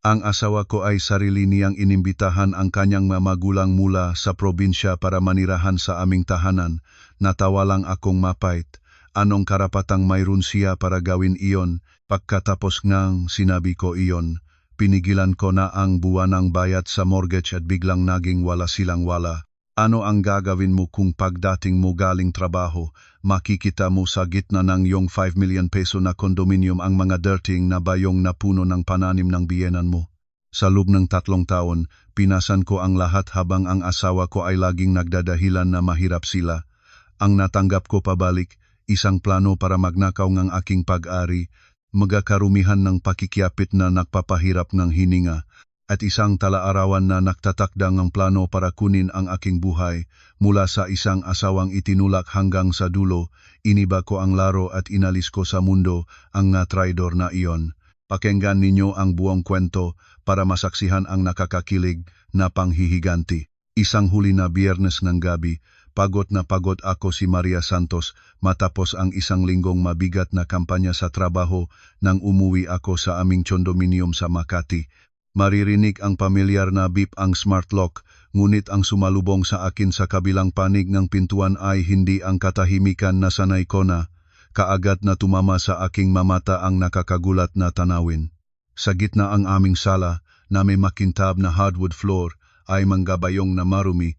Ang asawa ko ay sarili niyang inimbitahan ang kanyang mga magulang mula sa probinsya para manirahan sa aming tahanan. Natawa lang akong mapait. Anong karapatang mayroon siya para gawin iyon? Pagkatapos ngang sinabi ko iyon, pinigilan ko na ang buwanang bayad sa mortgage at biglang naging wala silang wala. Ano ang gagawin mo kung pagdating mo galing trabaho, makikita mo sa gitna ng iyong 5 million peso na kondominium ang mga dirting na bayong na puno ng pananim ng biyenan mo? Sa loob ng 3 taon, pinasan ko ang lahat habang ang asawa ko ay laging nagdadahilan na mahirap sila. Ang natanggap ko pabalik, isang plano para magnakaw ng aking pag-ari, magkakarumihan ng pakikiapit na nagpapahirap ng hininga, at isang talaarawan na nagtatakda ng plano para kunin ang aking buhay. Mula sa isang asawang itinulak hanggang sa dulo, iniba ko ang laro at inalis ko sa mundo ang traidor na iyon. Pakinggan ninyo ang buong kwento para masaksihan ang nakakakilig na panghihiganti. Isang huli na Biyernes ng gabi, pagod na pagod ako si Maria Santos matapos ang isang linggong mabigat na kampanya sa trabaho nang umuwi ako sa aming condominium sa Makati. Maririnig ang pamilyar na beep ang smart lock, ngunit ang sumalubong sa akin sa kabilang panig ng pintuan ay hindi ang katahimikan na sanay ko na. Kaagad na tumama sa aking mamata ang nakakagulat na tanawin. Sa gitna ang aming sala, na may makintab na hardwood floor, ay manggabayong na marumi,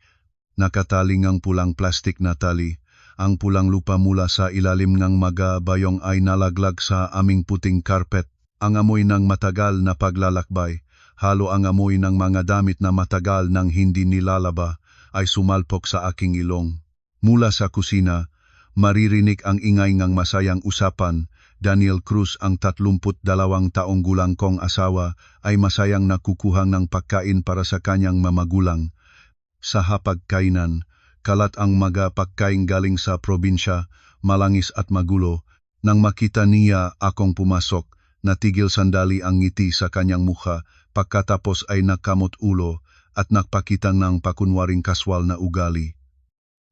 nakataling ang pulang plastik na tali. Ang pulang lupa mula sa ilalim ng magabayong ay nalaglag sa aming puting carpet. Ang amoy ng matagal na paglalakbay, halo ang amoy ng mga damit na matagal nang hindi nilalaba, ay sumalpok sa aking ilong. Mula sa kusina, maririnig ang ingay ng masayang usapan. Daniel Cruz, ang 32 taong gulang kong asawa, ay masayang nakukuha ng pagkain para sa kanyang mamagulang. Sa hapagkainan, kalat ang mga pagkain galing sa probinsya, malangis at magulo. Nang makita niya akong pumasok, natigil sandali ang ngiti sa kanyang mukha, pagkatapos ay nakamot ulo at nagpakita ng pakunwaring kaswal na ugali.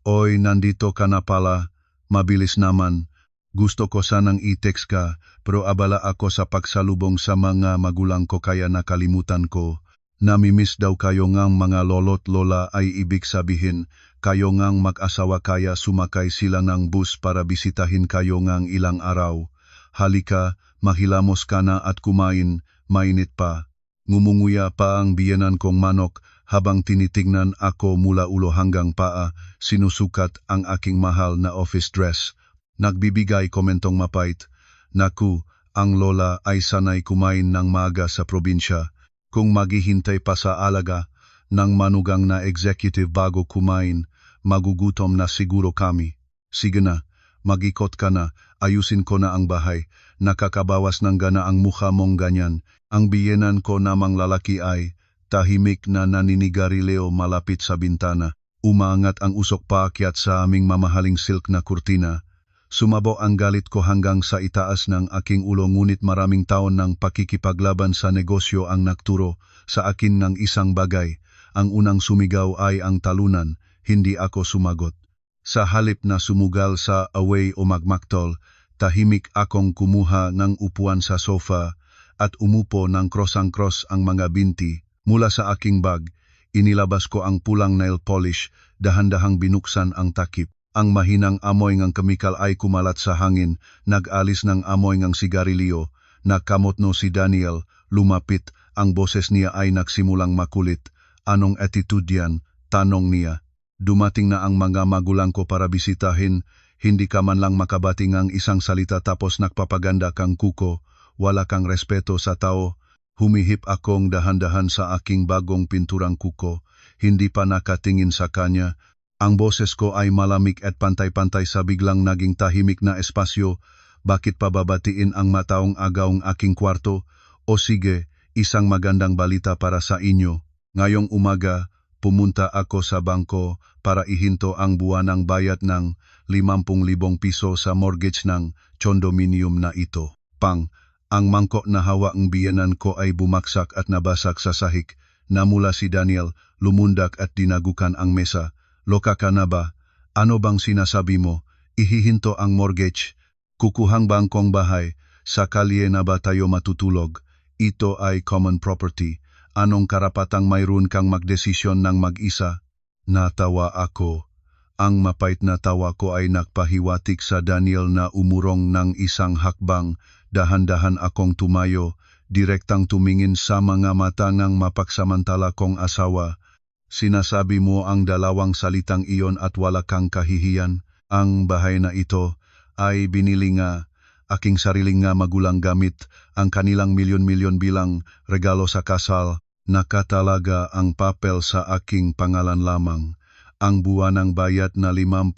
Oy, nandito ka na pala, mabilis naman. Gusto ko sanang i-text ka, pero abala ako sa pagsalubong sa mga magulang ko kaya nakalimutan ko. Namimiss daw kayo ngang mga lolo't lola, ay ibig sabihin, kayo ngang mag-asawa kaya sumakay sila ng bus para bisitahin kayo ngang ilang araw. Halika, mahilamos ka na at kumain, mainit pa. Ngumunguya pa ang biyenan kong manok habang tinitignan ako mula ulo hanggang paa, sinusukat ang aking mahal na office dress. Nagbibigay komentong mapait, naku, ang lola ay sanay kumain ng maaga sa probinsya. Kung maghihintay pa sa alaga ng manugang na executive bago kumain, magugutom na siguro kami. Sige na, mag-ikot ka na, ayusin ko na ang bahay. Nakakabawas ng gana ang mukha mong ganyan. Ang biyenan ko namang lalaki ay tahimik na naninigarilyo malapit sa bintana. Umaangat ang usok paakyat sa aming mamahaling silk na kurtina. Sumabo ang galit ko hanggang sa itaas ng aking ulo, ngunit maraming taon ng pakikipaglaban sa negosyo ang nagturo sa akin ng isang bagay. Ang unang sumigaw ay ang talunan, hindi ako sumagot. Sa halip na sumugal sa away o magmaktol, tahimik akong kumuha ng upuan sa sofa at umupo ng cross-ang-cross ang mga binti. Mula sa aking bag, inilabas ko ang pulang nail polish, dahan-dahang binuksan ang takip. Ang mahinang amoy ng kemikal ay kumalat sa hangin, nag-alis ng amoy ng sigarilyo. Nakamot no si Daniel, lumapit, ang boses niya ay nagsimulang makulit. Anong attitude yan? Tanong niya. Dumating na ang mga magulang ko para bisitahin, hindi ka man lang makabati ng isang salita tapos nagpapaganda kang kuko, wala kang respeto sa tao. Humihip akong dahan-dahan sa aking bagong pinturang kuko, hindi pa nakatingin sa kanya. Ang boses ko ay malamig at pantay-pantay sa biglang naging tahimik na espasyo. Bakit pababatiin ang mataong agaw ang aking kwarto? O sige, isang magandang balita para sa inyo. Ngayong umaga, pumunta ako sa bangko para ihinto ang buwanang bayad ng 50,000 piso sa mortgage ng condominium na ito. Ang mangkok na hawak ng biyenan ko ay bumaksak at nabasag sa sahig. Namula si Daniel, lumundak at dinagukan ang mesa. Loka ka na ba? Ano bang sinasabi mo? Ihihinto ang mortgage? Kukuhang bangkong bahay? Sa kalye na ba tayo matutulog? Ito ay common property. Anong karapatang mayroon kang magdesisyon ng mag-isa? Natawa ako. Ang mapait na tawa ko ay nagpahiwatig sa Daniel na umurong ng isang hakbang. Dahan-dahan akong tumayo, direktang tumingin sa mga mata ng mapagsamantala kong asawa. Sinasabi mo ang dalawang salitang iyon at wala kang kahihiyan. Ang bahay na ito ay binili nga aking sariling nga magulang gamit ang kanilang milyon-milyon bilang regalo sa kasal. Nakatalaga ang papel sa aking pangalan lamang. Ang buwanang bayad na 50,000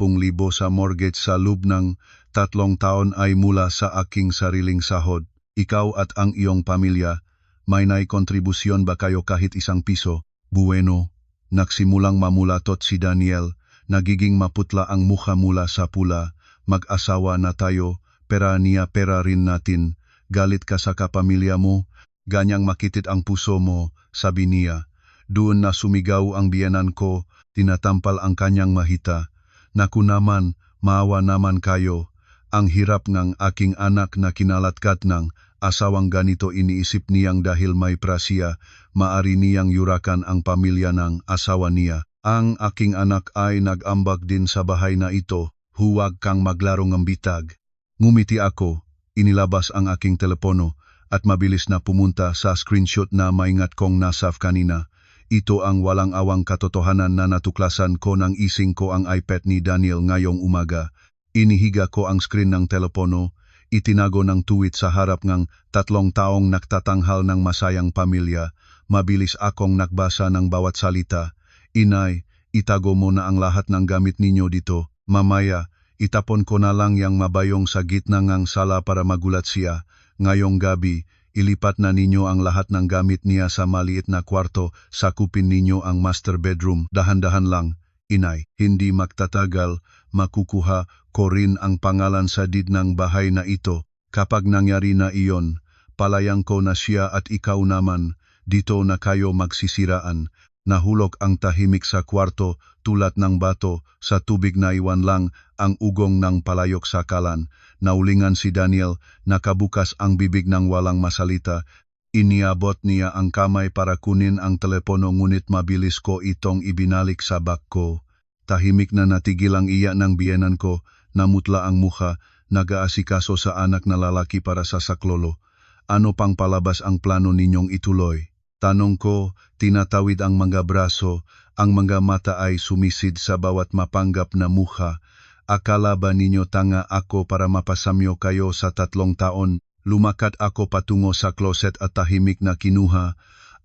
sa mortgage sa loob ng 3 taon ay mula sa aking sariling sahod. Ikaw at ang iyong pamilya, may naikontribusyon ba kayo kahit 1 piso? Bueno, nagsimulang mamulatot si Daniel, nagiging maputla ang mukha mula sa pula. Mag-asawa na tayo, pera niya pera rin natin. Galit ka sa kapamilya mo, ganyang makitit ang puso mo, sabi niya. Doon na sumigaw ang biyenan ko, tinatampal ang kanyang mahita. Naku naman, maawa naman kayo. Ang hirap ng aking anak na kinalatkat ng asawang ganito, iniisip niyang dahil may prasya, maari niyang yurakan ang pamilya ng asawa niya. Ang aking anak ay nag-ambag din sa bahay na ito, huwag kang maglaro ng bitag. Ngumiti ako, inilabas ang aking telepono at mabilis na pumunta sa screenshot na maingat kong nasave kanina. Ito ang walang awang katotohanan na natuklasan ko nang ising ko ang iPad ni Daniel ngayong umaga. Inihiga ko ang screen ng telepono, itinago ng tuwid sa harap ng 3 taong nagtatanghal ng masayang pamilya. Mabilis akong nagbasa ng bawat salita. Inay, itago mo na ang lahat ng gamit ninyo dito. Mamaya, itapon ko na lang yang mabayong sa gitna ng sala para magulat siya. Ngayong gabi, ilipat na ninyo ang lahat ng gamit niya sa maliit na kwarto, sakupin ninyo ang master bedroom. Dahan-dahan lang, inay. Hindi magtatagal, makukuha ko rin ang pangalan sa deed ng bahay na ito. Kapag nangyari na iyon, palayang ko na siya at ikaw naman, dito na kayo magsisiraan. Nahulog ang tahimik sa kwarto, tulad ng bato, sa tubig na iwan lang ang ugong ng palayok sa kalan. Naulingan si Daniel, nakabukas ang bibig ng walang masalita. Iniabot niya ang kamay para kunin ang telepono, ngunit mabilis ko itong ibinalik sa bag ko. Tahimik na natigil ang iyak ng biyenan ko, namutla ang mukha, nag-aasikaso sa anak na lalaki para sa saklolo. Ano pang palabas ang plano ninyong ituloy? Tanong ko, tinatawid ang mga braso, ang mga mata ay sumisid sa bawat mapanggap na mukha. Akala ba ninyo tanga ako para mapasamyo kayo sa 3 taon? Lumakat ako patungo sa closet at tahimik na kinuha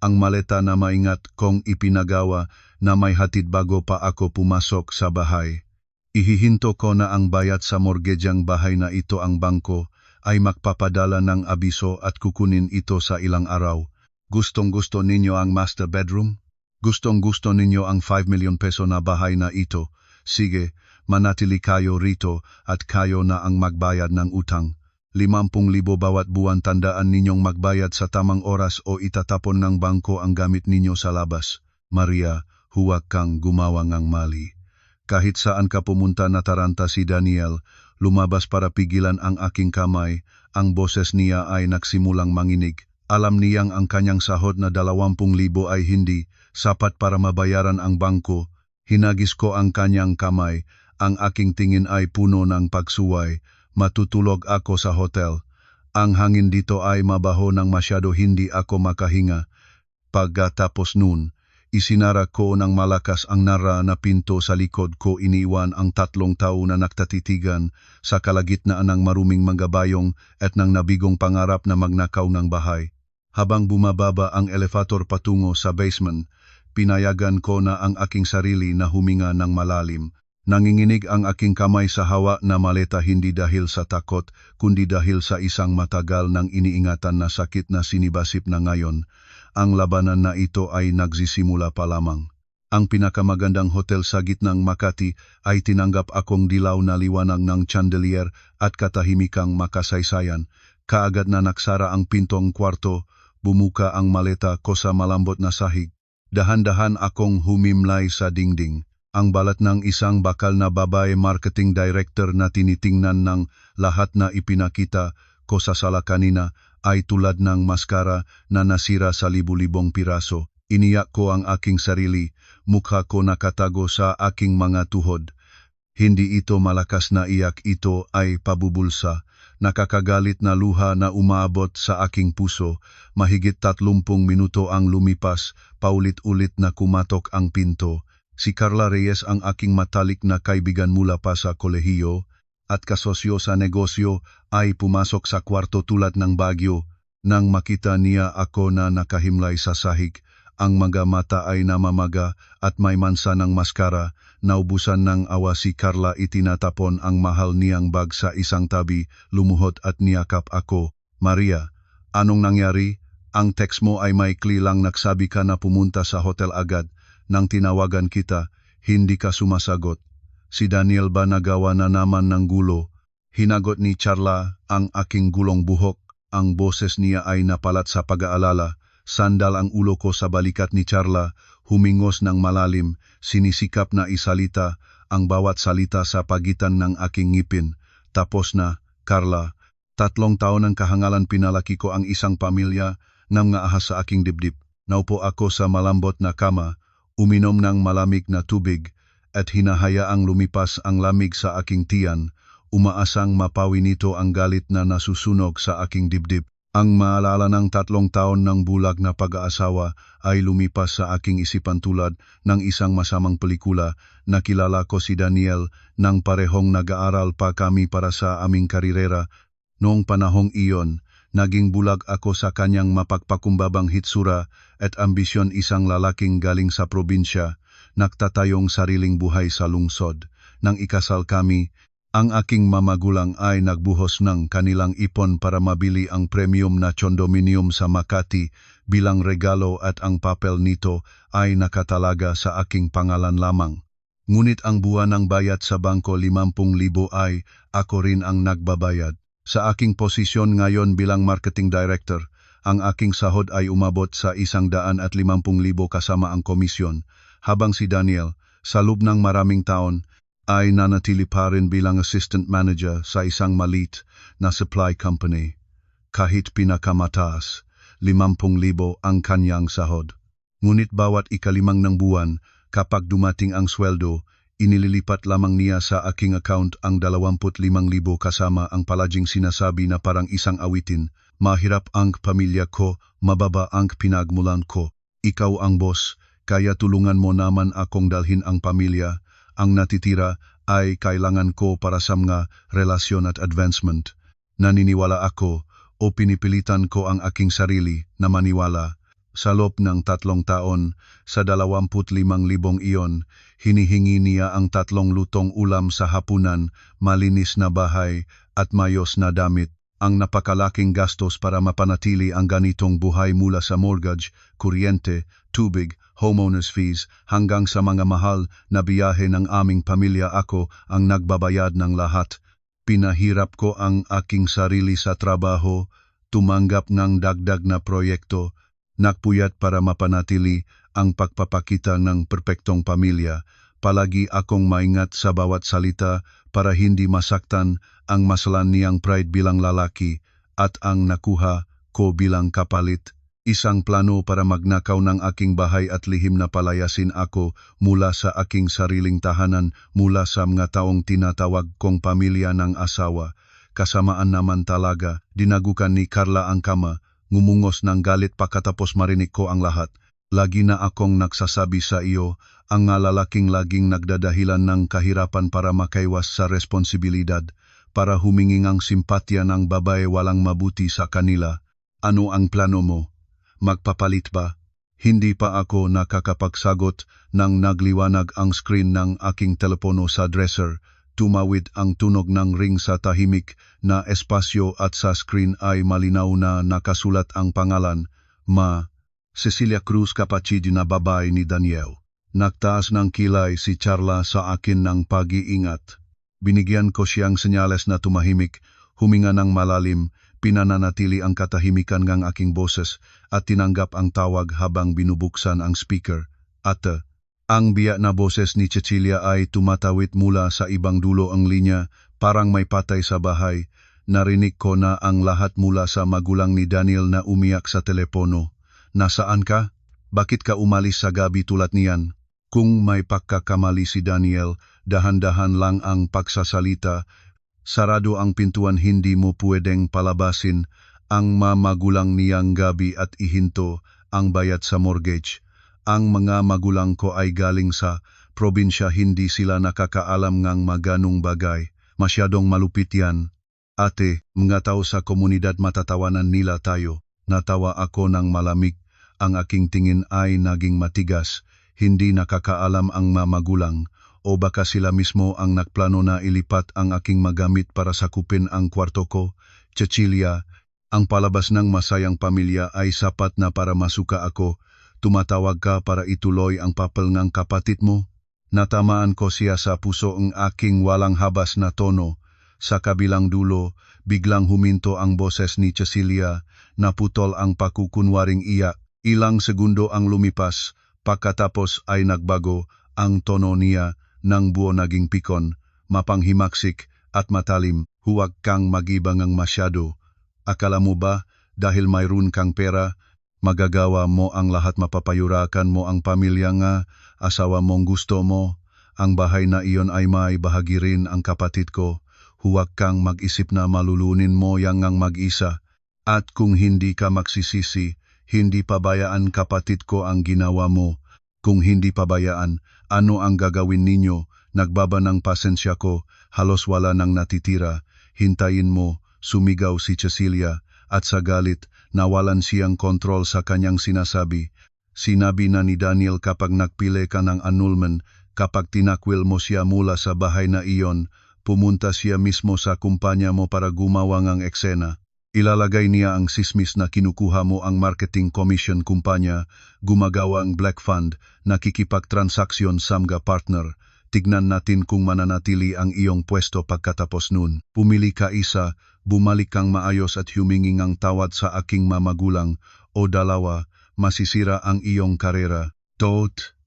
ang maleta na maingat kong ipinagawa na may hatid bago pa ako pumasok sa bahay. Ihihinto ko na ang bayad sa mortgageang bahay na ito. Ang bangko ay magpapadala ng abiso at kukunin ito sa ilang araw. Gustong-gusto ninyo ang master bedroom? Gustong-gusto ninyo ang 5 milyon peso na bahay na ito? Sige, manatili kayo rito at kayo na ang magbayad ng utang. 50,000 bawat buwan. Tandaan ninyong magbayad sa tamang oras o itatapon ng bangko ang gamit ninyo sa labas. Maria, huwag kang gumawa ng mali. Kahit saan ka pumunta, nataranta si Daniel. Lumabas para pigilan ang aking kamay. Ang boses niya ay nagsimulang manginig. Alam niyang ang kanyang sahod na 20,000 ay hindi sapat para mabayaran ang bangko. Hinagis ko ang kanyang kamay. Ang aking tingin ay puno ng pagsuway. Matutulog ako sa hotel. Ang hangin dito ay mabaho ng masyado, hindi ako makahinga. Pagkatapos nun, isinara ko ng malakas ang nara na pinto sa likod ko. Iniwan ang 3 tao na nagtatitigan sa kalagitnaan ng maruming mga bayong at ng nabigong pangarap na magnakaw ng bahay. Habang bumababa ang elevator patungo sa basement, pinayagan ko na ang aking sarili na huminga ng malalim. Nanginginig ang aking kamay sa hawa na maleta, hindi dahil sa takot, kundi dahil sa isang matagal nang iniingatan na sakit na sinibasip na ngayon. Ang labanan na ito ay nagsisimula pa lamang. Ang pinakamagandang hotel sa gitnang Makati ay tinanggap akong dilaw na liwanag ng chandelier at katahimikang makasaysayan. Kaagad na naksara ang pintong kwarto, bumuka ang maleta ko sa malambot na sahig. Dahan-dahan akong humimlay sa dingding. Ang balat ng isang bakal na babae marketing director na tinitingnan ng lahat na ipinakita ko sa sala kanina ay tulad ng maskara na nasira sa libu-libong piraso. Iniyak ko ang aking sarili, mukha ko nakatago sa aking mga tuhod. Hindi ito malakas na iyak, ito ay pabubulsa. Nakakagalit na luha na umaabot sa aking puso. Mahigit 30 minuto ang lumipas, paulit-ulit na kumatok ang pinto. Si Carla Reyes ang aking matalik na kaibigan mula pa sa kolehiyo at kasosyo sa negosyo ay pumasok sa kwarto tulad ng bagyo. Nang makita niya ako na nakahimlay sa sahig, ang mga mata ay namamaga at may mansa ng maskara. Naubusan ng awa si Carla, itinatapon ang mahal niyang bag sa isang tabi, lumuhod at niyakap ako. Maria, anong nangyari? Ang text mo ay maikli lang, nagsabi ka na pumunta sa hotel agad. Nang tinawagan kita, hindi ka sumasagot. Si Daniel ba nagawa na naman ng gulo? Hinagot ni Carla ang aking gulong buhok. Ang boses niya ay napalat sa pag-aalala. Sandal ang ulo ko sa balikat ni Carla, humingos ng malalim, sinisikap na isalita ang bawat salita sa pagitan ng aking ngipin. Tapos na, Carla. 3 taon ng kahangalan pinalaki ko ang isang pamilya na ahas sa aking dibdib. Naupo ako sa malambot na kama, uminom ng malamig na tubig, at hinahayaang lumipas ang lamig sa aking tiyan, umaasang mapawi nito ang galit na nasusunog sa aking dibdib. Ang maalala ng 3 taon ng bulag na pag-aasawa ay lumipas sa aking isipan tulad ng isang masamang pelikula. Nakilala ko si Daniel nang parehong nag-aaral pa kami para sa aming karirera. Noong panahong iyon, naging bulag ako sa kanyang mapagpakumbabang hitsura at ambisyon, isang lalaking galing sa probinsya, nagtatayong sariling buhay sa lungsod. Nang ikasal kami, ang aking mamagulang ay nagbuhos ng kanilang ipon para mabili ang premium na condominium sa Makati bilang regalo, at ang papel nito ay nakatalaga sa aking pangalan lamang. Ngunit ang buwan ng bayad sa bangko 50,000 ay ako rin ang nagbabayad. Sa aking posisyon ngayon bilang marketing director, ang aking sahod ay umabot sa 150,000 kasama ang komisyon, habang si Daniel, sa loob ng maraming taon, ay nanatili pa rin bilang assistant manager sa isang maliit na supply company. Kahit pinakamataas, 50,000 ang kanyang sahod. Ngunit bawat ika-5 ng buwan, kapag dumating ang sweldo, inililipat lamang niya sa aking account ang 25,000 kasama ang palaging sinasabi na parang isang awitin. Mahirap ang pamilya ko, mababa ang pinagmulan ko. Ikaw ang boss, kaya tulungan mo naman akong dalhin ang pamilya. Ang natitira ay kailangan ko para sa mga relasyon at advancement. Naniniwala ako o pinipilitan ko ang aking sarili na maniwala. Sa loob ng 3 taon, sa 25,000 iyon, hinihingi niya ang 3 lutong ulam sa hapunan, malinis na bahay at mayos na damit. Ang napakalaking gastos para mapanatili ang ganitong buhay, mula sa mortgage, kuryente, tubig, homeowners fees, hanggang sa mga mahal na biyahe ng aming pamilya, ako ang nagbabayad ng lahat. Pinahirap ko ang aking sarili sa trabaho, tumanggap ng dagdag na proyekto, nagpuyat para mapanatili ang pagpapakita ng perpektong pamilya. Palagi akong maingat sa bawat salita para hindi masaktan ang masalan niyang pride bilang lalaki, at ang nakuha ko bilang kapalit, isang plano para magnakaw ng aking bahay at lihim na palayasin ako mula sa aking sariling tahanan, mula sa mga taong tinatawag kong pamilya ng asawa. Kasamaan naman talaga, dinagukan ni Carla ang kama, ngumungos ng galit pagkatapos marinig ko ang lahat. Lagi na akong nagsasabi sa iyo, ang lalaking laging nagdadahilan ng kahirapan para makaiwas sa responsibilidad, para huminging ang simpatya ng babae walang mabuti sa kanila. Ano ang plano mo? Magpapalit ba? Hindi pa ako nakakapagsagot nang nagliwanag ang screen ng aking telepono sa dresser. Tumawid ang tunog ng ring sa tahimik na espasyo at sa screen ay malinaw na nakasulat ang pangalan, Cecilia Cruz, kapatid na babae ni Daniel. Nagtaas ng kilay si Carla sa akin ng pag-iingat. Binigyan ko siyang senyales na tumahimik, huminga ng malalim, pinananatili ang katahimikan ng aking boses at tinanggap ang tawag habang binubuksan ang speaker. Ate, ang biyak na boses ni Cecilia ay tumatawid mula sa ibang dulo ang linya, parang may patay sa bahay. narinig ko na ang lahat mula sa magulang ni Daniel na umiyak sa telepono. Nasaan ka? Bakit ka umalis sa gabi tulad niyan? Kung may pagkakamali si Daniel, dahan-dahan lang ang pagsasalita. Sarado ang pintuan, hindi mo pwedeng palabasin ang magulang niyang gabi at ihinto ang bayad sa mortgage. Ang mga magulang ko ay galing sa probinsya, hindi sila nakakaalam ng maganong bagay. Masyadong malupit yan. Ate, mga tao sa komunidad matatawanan nila tayo. Natawa ako ng malamig. Ang aking tingin ay naging matigas. Hindi nakakaalam ang magulang. O baka sila mismo ang nagplano na ilipat ang aking magamit para sakupin ang kwarto ko. Cecilia, ang palabas ng masayang pamilya ay sapat na para masuka ako. Tumatawag ka para ituloy ang papel ng kapatid mo. Natamaan ko siya sa puso ang aking walang habas na tono. Sa kabilang dulo, biglang huminto ang boses ni Cecilia. Naputol ang pakukunwaring iyak. Ilang segundo ang lumipas, pagkatapos ay nagbago ang tono niya ng buo, naging pikon, mapanghimaksik at matalim. Huwag kang magibangang masyado. Akala mo ba dahil mayroon kang pera, magagawa mo ang lahat, mapapayurakan mo ang pamilya nga asawa mong gusto mo? Ang bahay na iyon ay may bahagi rin ang kapatid ko. Huwag kang mag-isip na malulunin mo yang ang mag-isa. At kung hindi ka magsisisi, hindi pabayaan kapatid ko ang ginawa mo. Kung hindi pabayaan, ano ang gagawin ninyo? Nagbaba ng pasensya ko, halos wala nang natitira. Hintayin mo, sumigaw si Cecilia, at sa galit, nawalan siyang kontrol sa kanyang sinasabi. Sinabi na ni Daniel, kapag nagpili ka ng annulment, kapag tinakwil mo siya mula sa bahay na iyon, pumunta siya mismo sa kumpanya mo para gumawa ng eksena. Ilalagay niya ang sismis na kinukuha mo ang marketing commission kumpanya, gumagawa ang black fund, nakikipagtransaksyon sa mga partner. Tignan natin kung mananatili ang iyong pwesto pagkatapos nun. Pumili ka isa, bumalik kang maayos at humingi ng tawad sa aking magulang, o dalawa, masisira ang iyong karera. Tot.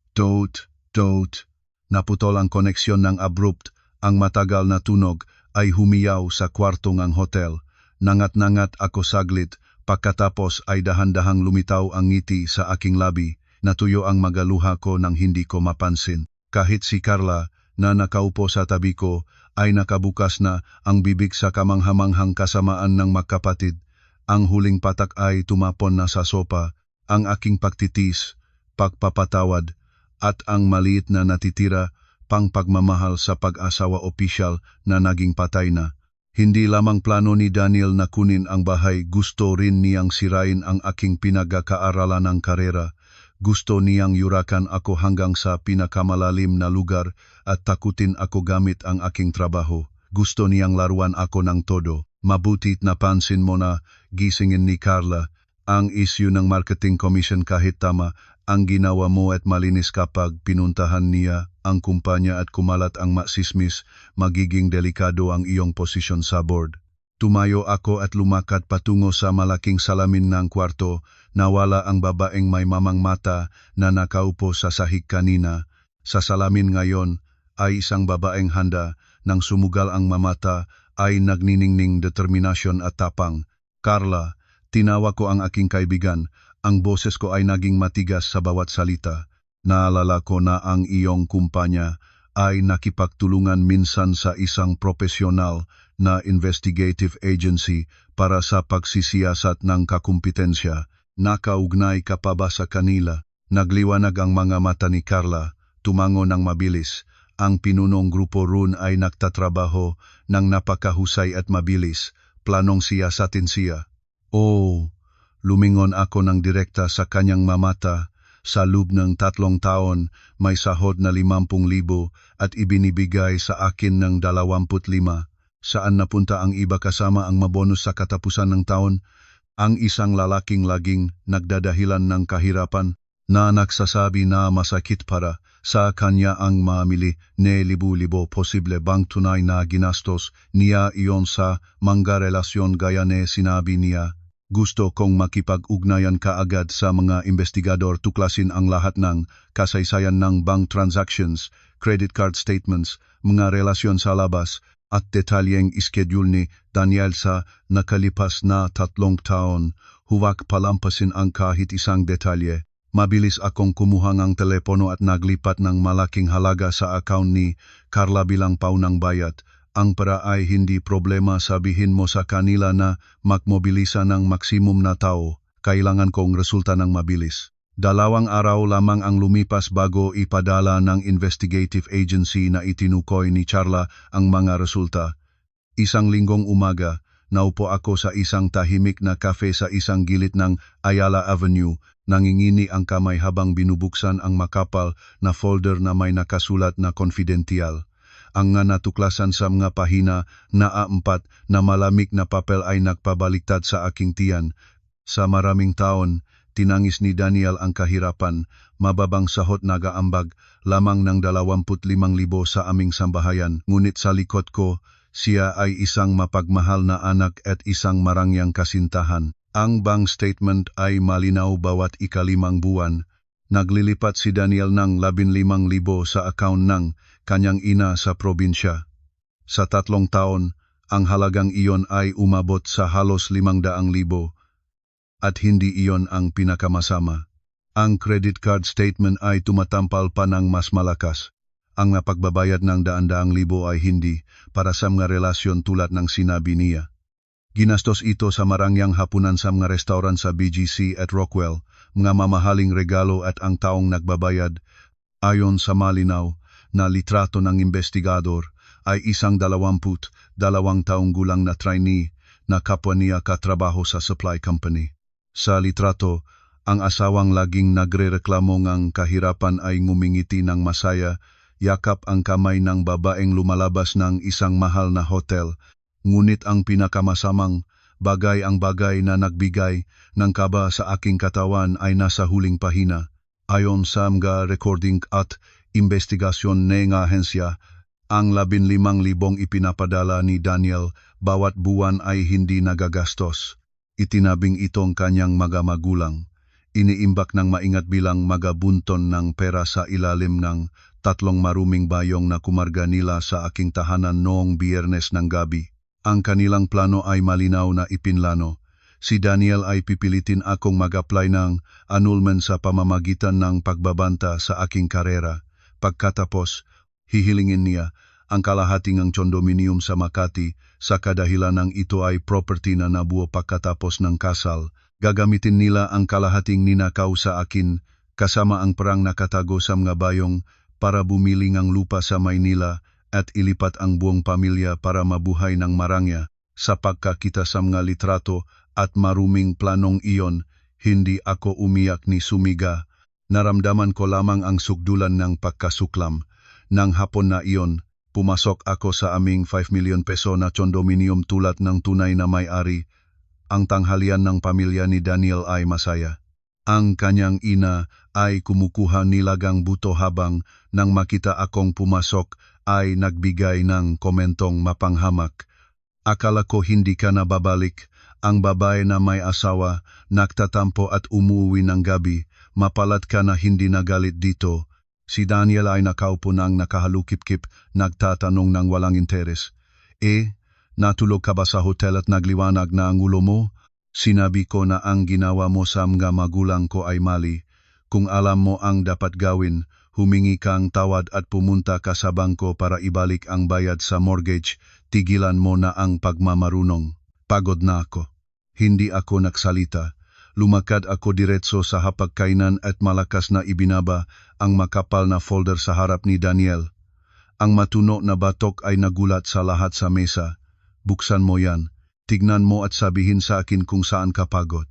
Naputol ang koneksyon ng abrupt. Ang matagal na tunog ay humiyaw sa kwarto ng hotel. Nangat-nangat ako saglit, pagkatapos ay dahan-dahang lumitaw ang ngiti sa aking labi. Natuyo ang magaluha ko nang hindi ko mapansin. Kahit si Carla, na nakaupo sa tabi ko, ay nakabukas na ang bibig sa kamanghamanghang kasamaan ng magkapatid. Ang huling patak ay tumapon na sa sopa. Ang aking pagtitis, pagpapatawad, at ang maliit na natitira pang pagmamahal sa pag-asawa opisyal na naging patay na. Hindi lamang plano ni Daniel na kunin ang bahay, gusto rin niyang sirain ang aking pinagkakaaralan ng karera. Gusto niyang yurakan ako hanggang sa pinakamalalim na lugar at takutin ako gamit ang aking trabaho. Gusto niyang laruan ako ng todo. Mabutit napansin mo na gisingin ni Carla ang issue ng marketing commission. Kahit tama ang ginawa mo at malinis, kapag pinuntahan niya ang kumpanya at kumalat ang masismis, magiging delikado ang iyong posisyon sa board. Tumayo ako at lumakad patungo sa malaking salamin ng kwarto. Nawala ang babaeng may mamang mata na nakaupo sa sahig kanina. Sa salamin ngayon ay isang babaeng handa, nang sumugal ang mamata ay nagniningning determinasyon at tapang. Carla, tinawa ko ang aking kaibigan. Ang boses ko ay naging matigas sa bawat salita. Naalala ko na ang iyong kumpanya ay nakipagtulungan minsan sa isang profesional na investigative agency para sa pagsisiyasat ng kakumpetensya. Nakaugnay ka pa ba sa kanila? Nagliwanag ang mga mata ni Carla, tumango ng mabilis. Ang pinunong grupo roon ay nagtatrabaho ng napakahusay at mabilis. Planong siyasatin siya. Oh, lumingon ako ng direkta sa kanyang mamata. Sa loob ng 3 taon, may sahod na 50,000 at ibinibigay sa akin ng 25. Saan napunta ang iba kasama ang mabonus sa katapusan ng taon? Ang isang lalaking laging nagdadahilan ng kahirapan na nagsasabi na masakit para sa kanya ang mamili ne libu-libo. Posible bang tunay na ginastos niya iyon sa mga relasyon gaya ne sinabi niya? Gusto kong makipag-ugnayan kaagad sa mga investigador, tuklasin ang lahat ng kasaysayan ng bank transactions, credit card statements, mga relasyon sa labas, at detalyeng ischedule ni Daniel sa nakalipas na 3 taon. Huwag palampasin ang kahit isang detalye. Mabilis akong kumuha ng telepono at naglipat ng malaking halaga sa account ni Carla bilang paunang bayad. Ang pera ay hindi problema, sabihin mo sa kanila na magmobilisa ng maksimum na tao. Kailangan kong resulta ng mabilis. 2 araw lamang ang lumipas bago ipadala ng investigative agency na itinukoy ni Carla ang mga resulta. 1 linggong umaga, naupo ako sa isang tahimik na cafe sa isang gilid ng Ayala Avenue. Nangingini ang kamay habang binubuksan ang makapal na folder na may nakasulat na confidential. Ang nga natuklasan sa mga pahina na A4 na malamig na papel ay nagpabaliktad sa aking tiyan. Sa maraming taon, tinangis ni Daniel ang kahirapan, mababang sahot nagaambag, lamang ng 25,000 sa aming sambahayan. Ngunit sa likod ko, siya ay isang mapagmahal na anak at isang marangyang kasintahan. Ang bank statement ay malinaw bawat 5 buwan. Naglilipat si Daniel ng 15,000 sa account ng kanyang ina sa probinsya. Sa 3 taon, ang halagang iyon ay umabot sa halos 500,000. At hindi iyon ang pinakamasama. Ang credit card statement ay tumatampal pa ng mas malakas. Ang napagbabayad ng 100,000 ay hindi para sa mga relasyon tulad ng sinabi niya. Ginastos ito sa marangyang hapunan sa mga restaurant sa BGC at Rockwell, mga mamahaling regalo at ang taong nagbabayad. Ayon sa malinaw na litrato ng investigador, ay isang 22 taong gulang na trainee na kapwa niya katrabaho sa supply company. Sa litrato, ang asawang laging nagrereklamo ngang kahirapan ay ngumingiti ng masaya, yakap ang kamay ng babaeng lumalabas ng isang mahal na hotel. Ngunit ang pinakamasamang bagay, ang bagay na nagbigay ng kaba sa aking katawan ay nasa huling pahina. Ayon sa mga recording at investigasyon ng ahensya, ang 15,000 ipinapadala ni Daniel bawat buwan ay hindi nagagastos. Itinabing itong kanyang mga magulang. Iniimbak ng maingat bilang magabunton ng pera sa ilalim ng 3 maruming bayong na kumarga nila sa aking tahanan noong Biyernes ng gabi. Ang kanilang plano ay malinaw na ipinlano. Si Daniel ay pipilitin akong mag-apply ng annulment sa pamamagitan ng pagbabanta sa aking karera. Pagkatapos, hihilingin niya ang kalahating ng condominium sa Makati sa kadahilan ng ito ay property na nabuo pagkatapos ng kasal. Gagamitin nila ang kalahating ninakaw sa akin kasama ang perang nakatago sa mga bayong para bumili ng lupa sa Maynila at ilipat ang buong pamilya para mabuhay ng marangya. Sa pagkakita sa mga litrato at maruming planong iyon, hindi ako umiyak ni sumiga. Naramdaman ko lamang ang sugdulan ng pagkasuklam. Nang hapon na iyon, pumasok ako sa aming 5 million peso na condominium tulad ng tunay na may-ari. Ang tanghalian ng pamilya ni Daniel ay masaya. Ang kanyang ina ay kumukuha nilagang buto habang nang makita akong pumasok ay nagbigay ng komentong mapanghamak. Akala ko hindi ka na babalik. Ang babae na may asawa, nagtatampo at umuwi ng gabi. Mapalad ka na hindi nagalit dito. Si Daniel ay nakaupo ng nakahalukip-kip, nagtatanong ng walang interes. Natulog ka ba sa hotel at nagliwanag na ang ulo mo? Sinabi ko na ang ginawa mo sa mga magulang ko ay mali. Kung alam mo ang dapat gawin, humingi kang tawad at pumunta ka sa bangko para ibalik ang bayad sa mortgage. Tigilan mo na ang pagmamarunong. Pagod na ako. Hindi ako nagsalita. Lumakad ako diretso sa hapagkainan at malakas na ibinaba ang makapal na folder sa harap ni Daniel. Ang matuno na batok ay nagulat sa lahat sa mesa. Buksan mo yan. Tignan mo at sabihin sa akin kung saan ka pagod.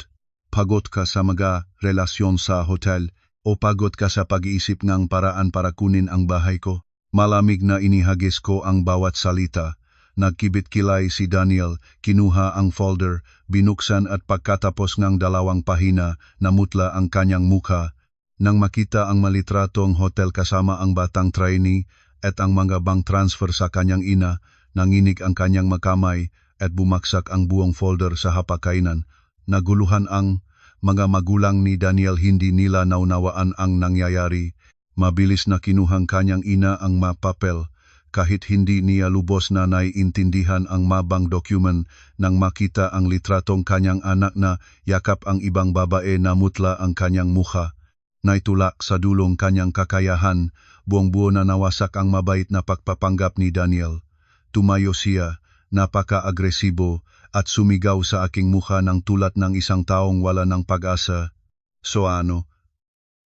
Pagod ka sa mga relasyon sa hotel o pagod ka sa pag-iisip ng paraan para kunin ang bahay ko? Malamig na inihagis ko ang bawat salita. Nagkibit-kilay si Daniel, kinuha ang folder, binuksan at pagkatapos ng 2 pahina, namutla ang kanyang mukha. Nang makita ang malitratong hotel kasama ang batang trainee at ang mga bank transfer sa kanyang ina, nanginig ang kanyang makamay at bumaksak ang buong folder sa hapagkainan. Naguluhan ang mga magulang ni Daniel, hindi nila naunawaan ang nangyayari. Mabilis na kinuhang kanyang ina ang mapapel. kahit hindi niya lubos na naiintindihan ang mabang dokumen nang makita ang litratong kanyang anak na yakap ang ibang babae na mutla ang kanyang mukha. Naitulak sa dulong kanyang kakayahan, buong-buo na nawasak ang mabait na pagpapanggap ni Daniel. Tumayo siya, napaka-agresibo, at sumigaw sa aking mukha ng tulad ng isang taong wala ng pag-asa. So ano?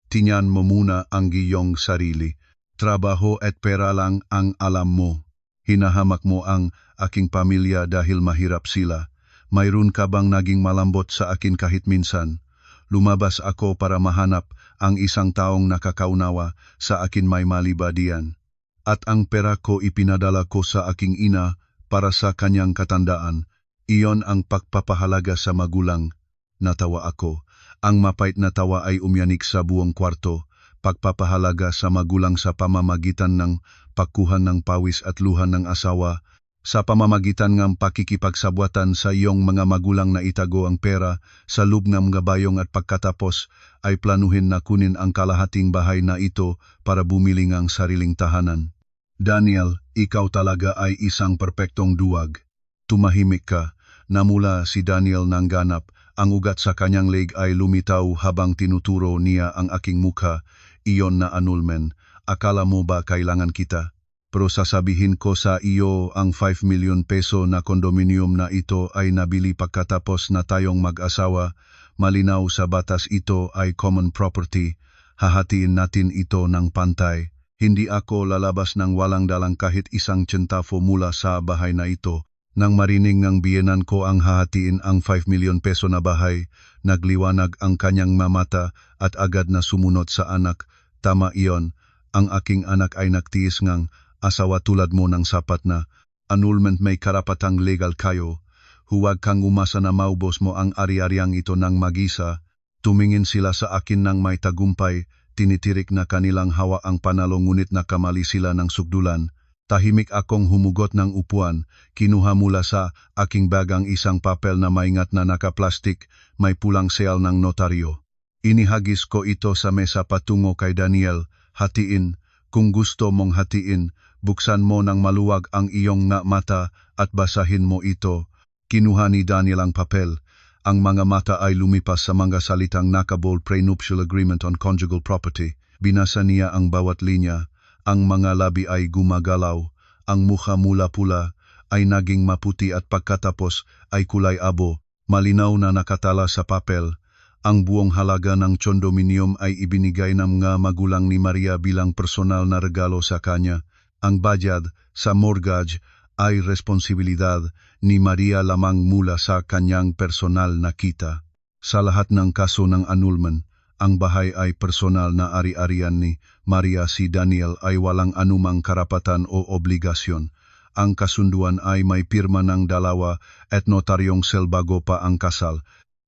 Tingnan mo muna ang iyong sarili. Trabaho at pera lang ang alam mo. Hinahamak mo ang aking pamilya dahil mahirap sila. Mayroon ka bang naging malambot sa akin kahit minsan? Lumabas ako para mahanap ang isang taong nakakaunawa sa akin may malibadian. At ang pera ko ipinadala ko sa aking ina para sa kanyang katandaan. Iyon ang pagpapahalaga sa magulang. Natawa ako. Ang mapait na tawa ay umyanig sa buong kwarto. Pagpapahalaga sa magulang sa pamamagitan ng pagkuhan ng pawis at luha ng asawa, sa pamamagitan ng pakikipagsabwatan sa iyong mga magulang na itago ang pera sa loob ng mga bayong at pagkatapos ay planuhin na kunin ang kalahating bahay na ito para bumili ng sariling tahanan. Daniel, ikaw talaga ay isang perpektong duwag. Tumahimik ka. Namula si Daniel ng ganap. Ang ugat sa kanyang leg ay lumitaw habang tinuturo niya ang aking mukha. Iyon na annulment. Akala mo ba kailangan kita? Pero sasabihin ko sa iyo ang 5 million peso na kondominium na ito ay nabili pagkatapos na tayong mag-asawa. Malinaw sa batas ito ay common property. Hahatiin natin ito ng pantay. Hindi ako lalabas ng walang dalang kahit isang centavo mula sa bahay na ito. Nang marinig ng biyenan ko ang hahatiin ang 5 million peso na bahay, nagliwanag ang kanyang mamata at agad na sumunod sa anak. Tama iyon, ang aking anak ay nagtiis ngang asawa tulad mo ng sapat na annulment may karapatang legal kayo. Huwag kang umasa na maubos mo ang ari-ariang ito ng mag-isa. Tumingin sila sa akin ng may tagumpay, tinitirik na kanilang hawa ang panalo ngunit nakamali sila ng sugdulan. Tahimik akong humugot ng upuan, kinuha mula sa aking bag ang isang papel na maingat na nakaplastik, may pulang seal ng notaryo. Inihagis ko ito sa mesa patungo kay Daniel. Hatiin, kung gusto mong hatiin, buksan mo ng maluwag ang iyong mata at basahin mo ito. Kinuha ni Daniel ang papel. Ang mga mata ay lumipas sa mga salitang nakabold prenuptial agreement on conjugal property. Binasa niya ang bawat linya. Ang mga labi ay gumagalaw. Ang mukha mula pula ay naging maputi at pagkatapos ay kulay abo. Malinaw na nakatala sa papel. Ang buong halaga ng condominium ay ibinigay ng mga magulang ni Maria bilang personal na regalo sa kanya. Ang bayad sa mortgage ay responsibilidad ni Maria lamang mula sa kanyang personal na kita. Sa lahat ng kaso ng annulment, ang bahay ay personal na ari-arian ni Maria. Si Daniel ay walang anumang karapatan o obligasyon. Ang kasunduan ay may pirma ng dalawa at notaryong sel bago pa ang kasal.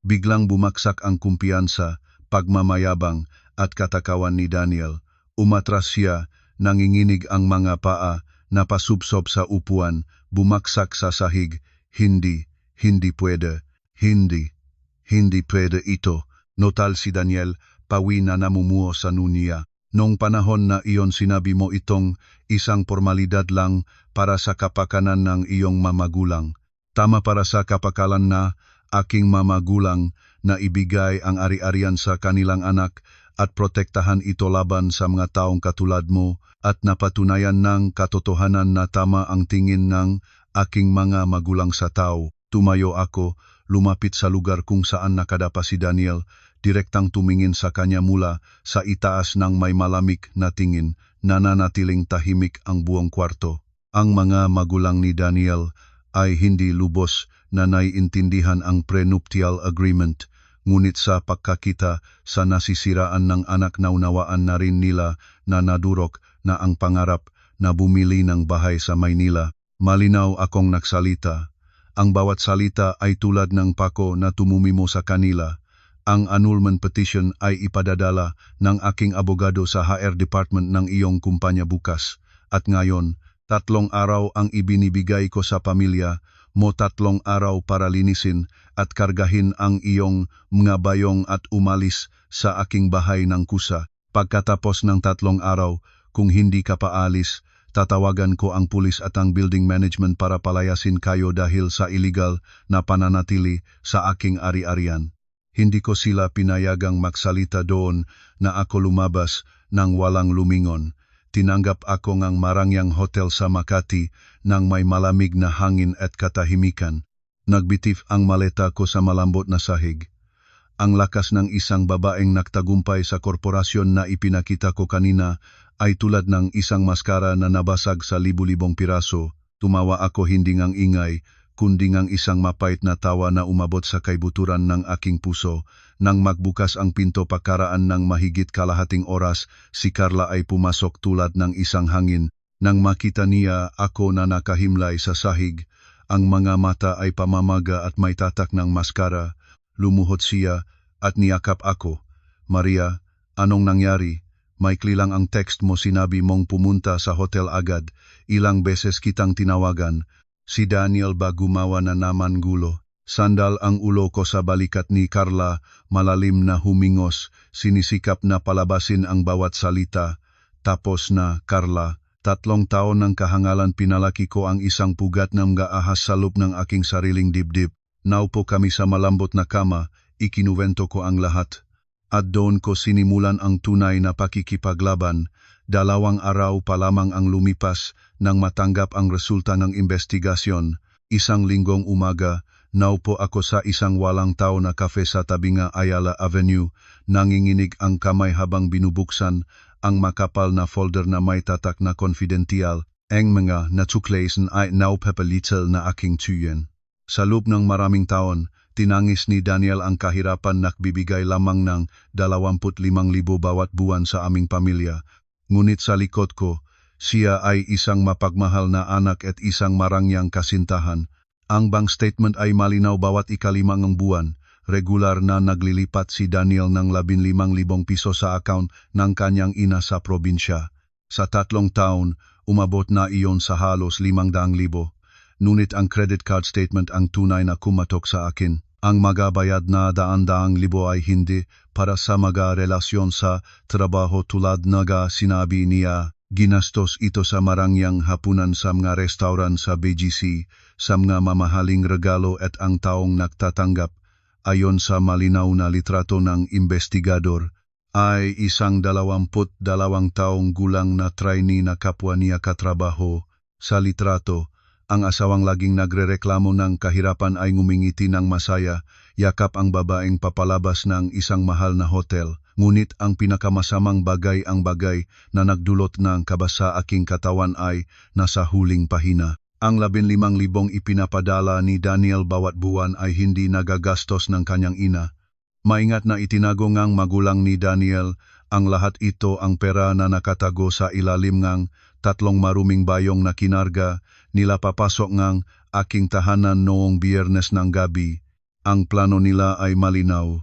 Biglang bumaksak ang kumpiyansa, pagmamayabang at katakawan ni Daniel. Umatras siya, nanginginig ang mga paa, napasubsob sa upuan, bumaksak sa sahig. Hindi pwede, hindi pwede ito. Notal si Daniel, pawi na namumuo sa nuniya. Nung panahon na iyon sinabi mo itong isang formalidad lang para sa kapakanan ng iyong mamagulang. Tama para sa kapakalan na aking mamagulang na ibigay ang ari-arian sa kanilang anak at protektahan ito laban sa mga taong katulad mo at napatunayan ng katotohanan na tama ang tingin ng aking mga magulang sa tao. Tumayo ako, lumapit sa lugar kung saan nakadapa si Daniel, direktang tumingin sa kanya mula sa itaas ng may malamig na tingin, nananatiling tahimik ang buong kwarto. Ang mga magulang ni Daniel ay hindi lubos na naiintindihan ang prenuptial agreement, ngunit sa pagkakita sa nasisiraan ng anak naunawaan na rin nila na nadurok na ang pangarap na bumili ng bahay sa Maynila. Malinaw akong nagsalita. Ang bawat salita ay tulad ng pako na tumumimo sa kanila. Ang annulment petition ay ipadadala ng aking abogado sa HR department ng iyong kumpanya bukas. At ngayon, 3 araw ang ibinibigay ko sa pamilya mo, 3 araw para linisin at kargahin ang iyong mga bayong at umalis sa aking bahay ng kusa. Pagkatapos ng 3 araw, kung hindi ka paalis, Tatawagan ko ang pulis at ang building management para palayasin kayo dahil sa illegal na pananatili sa aking ari-arian. Hindi ko sila pinayagang magsalita doon na ako lumabas nang walang lumingon. Tinanggap ako ng marangyang hotel sa Makati nang may malamig na hangin at katahimikan. Nagbitif ang maleta ko sa malambot na sahig. Ang lakas ng isang babaeng nagtagumpay sa korporasyon na ipinakita ko kanina ay tulad ng isang maskara na nabasag sa libu-libong piraso. Tumawa ako hindi ngang ingay, kundi ngang isang mapait na tawa na umabot sa kaibuturan ng aking puso. Nang magbukas ang pinto pagkaraan ng mahigit kalahating oras, si Carla ay pumasok tulad ng isang hangin. Nang makita niya ako na nakahimlay sa sahig, ang mga mata ay pamamaga at may tatak ng maskara. Lumuhod siya at niyakap ako. Maria, anong nangyari? Maikli lang ang text mo, sinabi mong pumunta sa hotel agad. Ilang beses kitang tinawagan. Si Daniel ba gumawa na naman gulo? Sandal ang ulo ko sa balikat ni Carla, malalim na humingos, sinisikap na palabasin ang bawat salita. Tapos na, Carla. 3 taon ng kahangalan pinalaki ko ang isang pugat ng gaahas sa loob ng aking sariling dibdib. Naupo kami sa malambot na kama, ikinuwento ko ang lahat. At doon ko sinimulan ang tunay na pakikipaglaban. 2 araw pa lamang ang lumipas nang matanggap ang resulta ng investigasyon. 1 linggong umaga, naupo ako sa isang walang tao na kafe sa tabi ng Ayala Avenue. Nanginginig ang kamay habang binubuksan ang makapal na folder na may tatak na confidential. Ang mga natuklasan ay naupapalital na aking tuyen. Sa loob ng maraming taon, tinangis ni Daniel ang kahirapan na bibigay lamang ng 25,000 bawat buwan sa aming pamilya. Ngunit sa likod ko, siya ay isang mapagmahal na anak at isang marangyang kasintahan. Ang bank statement ay malinaw bawat ika-5 buwan. Regular na naglilipat si Daniel ng 15,000 piso sa account ng kanyang ina sa probinsya. Sa 3 taon, umabot na iyon sa halos 500,000. Ngunit ang credit card statement ang tunay na kumatok sa akin. Ang magabayad na 100,000 ay hindi para sa mga relasyon sa trabaho tulad ng sinabi niya. Ginastos ito sa marangyang hapunan sa mga restaurant sa BGC, sa mga mamahaling regalo at ang taong nagtatanggap, ayon sa malinaw na litrato ng investigador, ay isang 22 taong gulang na trainee na kapwa niya katrabaho. Sa litrato, ang asawang laging nagrereklamo ng kahirapan ay ngumingiti ng masaya, yakap ang babaeng papalabas ng isang mahal na hotel. Ngunit ang pinakamasamang bagay, ang bagay na nagdulot ng kaba sa aking katawan ay nasa huling pahina. Ang 15,000 ipinapadala ni Daniel bawat buwan ay hindi nagagastos ng kanyang ina. Maingat na itinago ngang magulang ni Daniel ang lahat ito, ang pera na nakatago sa ilalim ng 3 maruming bayong na kinarga nila papasok ngang aking tahanan noong Biyernes ng gabi. Ang plano nila ay malinaw.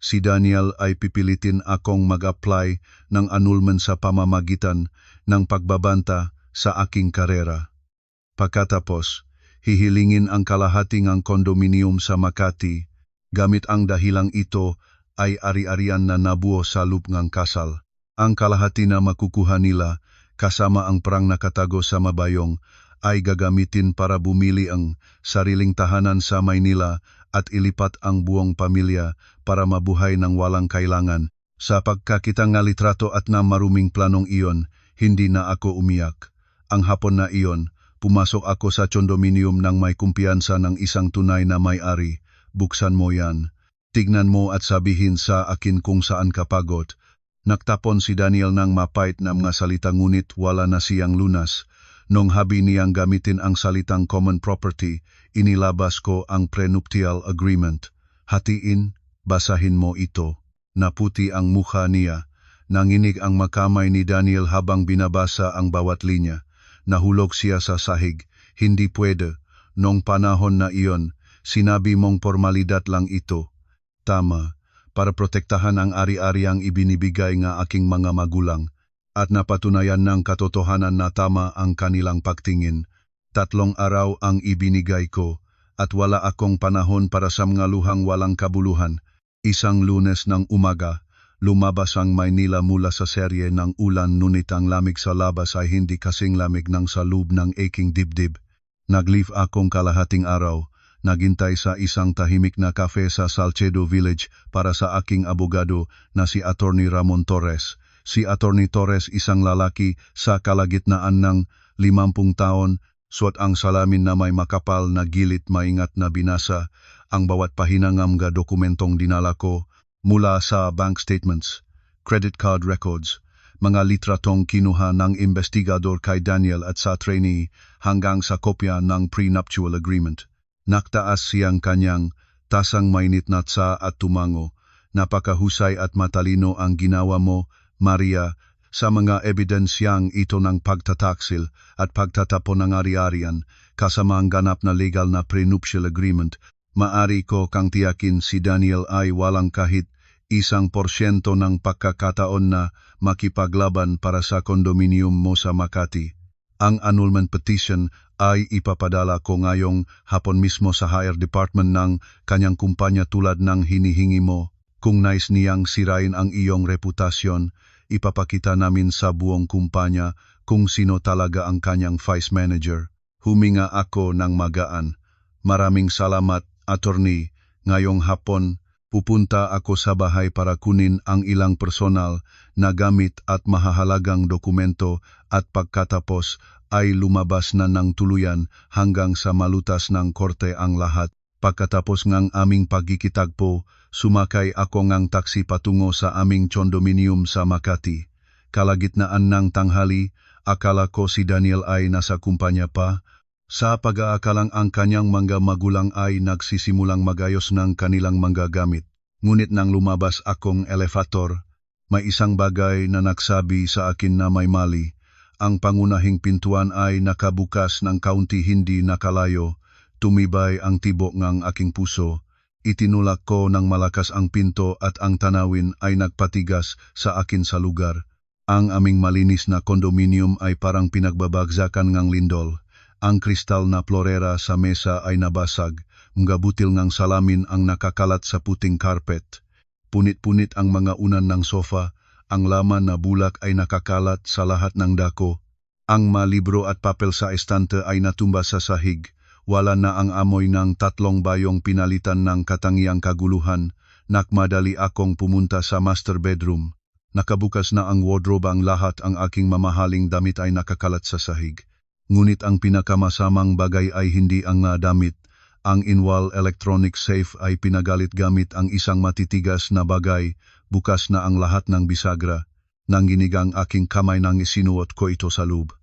Si Daniel ay pipilitin akong mag-apply ng annulment sa pamamagitan ng pagbabanta sa aking karera. Pagkatapos, hihilingin ang kalahati ng kondominium sa Makati. Gamit ang dahilang ito ay ari-arian na nabuo sa loob ng kasal. Ang kalahati na makukuha nila, kasama ang perang nakatago sa mabayong, ay gagamitin para bumili ang sariling tahanan sa Maynila at ilipat ang buong pamilya para mabuhay ng walang kailangan. Sa pagkakita ng litrato at na maruming planong iyon, hindi na ako umiyak. Ang hapon na iyon, pumasok ako sa condominium ng may kumpiyansa ng isang tunay na may-ari. Buksan mo yan. Tignan mo at sabihin sa akin kung saan ka pagod. Nagtapon si Daniel ng mapait na mga salita ngunit wala na siyang lunas. Nung habi niyang gamitin ang salitang common property, inilabas ko ang prenuptial agreement. Hatiin, basahin mo ito. Naputi ang mukha niya. Nanginig ang makamay ni Daniel habang binabasa ang bawat linya. Nahulog siya sa sahig. Hindi pwede. Nung panahon na iyon, sinabi mong formalidad lang ito. Tama, para protektahan ang ari-ariang ibinibigay ng aking mga magulang at napatunayan ng katotohanan na tama ang kanilang pagtingin. 3 araw ang ibinigay ko at wala akong panahon para sa mga luhang walang kabuluhan. Isang Lunes ng umaga, Lumabas ang Maynila mula sa serye ng ulan, ngunit ang lamig sa labas ay hindi kasing lamig ng sa loob ng aking dibdib. Nag-leave akong kalahating araw, naghintay sa isang tahimik na kafe sa Salcedo Village para sa aking abogado na si Attorney Ramon Torres. Si Attorney Torres, isang lalaki sa kalagitnaan ng 50 taon, suot ang salamin na may makapal na gilid, maingat na binasa ang bawat pahinangam nga dokumentong dinala ko, mula sa bank statements, credit card records, mga litratong kinuha ng investigador kay Daniel at sa trainee, hanggang sa kopya ng prenuptial agreement. Naktaas siyang kanyang tasang mainit na tsa at tumango. Napakahusay at matalino ang ginawa mo, Maria, sa mga ebidensyang ito ng pagtataksil at pagtatapon ng ari-arian, kasama ang ganap na legal na prenuptial agreement. Maari ko kang tiyakin si Daniel ay walang kahit 1% ng pagkakataon na makipaglaban para sa kondominium mo sa Makati. Ang annulment petition ay ipapadala ko ngayong hapon mismo sa HR department ng kanyang kumpanya tulad ng hinihingi mo. Kung nais niyang sirain ang iyong reputasyon, ipapakita namin sa buong kumpanya kung sino talaga ang kanyang vice manager. Huminga ako ng magaan. Maraming salamat, Attorney. Ngayong hapon, pupunta ako sa bahay para kunin ang ilang personal na gamit at mahahalagang dokumento, at pagkatapos ay lumabas na ng tuluyan hanggang sa malutas ng korte ang lahat. Pagkatapos ng aming pagkikitagpo, sumakay ako ng taksi patungo sa aming condominium sa Makati. Kalagitnaan ng tanghali, akala ko si Daniel ay nasa kumpanya pa. Sa pag-aakalang ang kanyang mga magulang ay nagsisimulang magayos ng kanilang mga gamit. Ngunit nang lumabas akong elevator, may isang bagay na nagsabi sa akin na may mali. Ang pangunahing pintuan ay nakabukas ng kaunti hindi nakalayo. Tumibay ang tibok ng aking puso. Itinulak ko ng malakas ang pinto at ang tanawin ay nagpatigas sa akin sa lugar. Ang aming malinis na kondominium ay parang pinagbabagsakan ng lindol. Ang kristal na florera sa mesa ay nabasag, mga butil ng salamin ang nakakalat sa puting carpet. Punit-punit ang mga unan ng sofa, ang laman na bulak ay nakakalat sa lahat ng dako. Ang mga libro at papel sa estante ay natumba sa sahig. Wala na ang amoy ng 3 bayong pinalitan ng katangiang kaguluhan. Nakmadali akong pumunta sa master bedroom. Nakabukas na ang wardrobe, ang lahat ang aking mamahaling damit ay nakakalat sa sahig. Ngunit ang pinakamasamang bagay ay hindi ang damit. Ang in-wall electronic safe ay pinagalit gamit ang isang matitigas na bagay. Bukas na ang lahat ng bisagra. Nanginig ang aking kamay nang isinuot ko ito sa loob.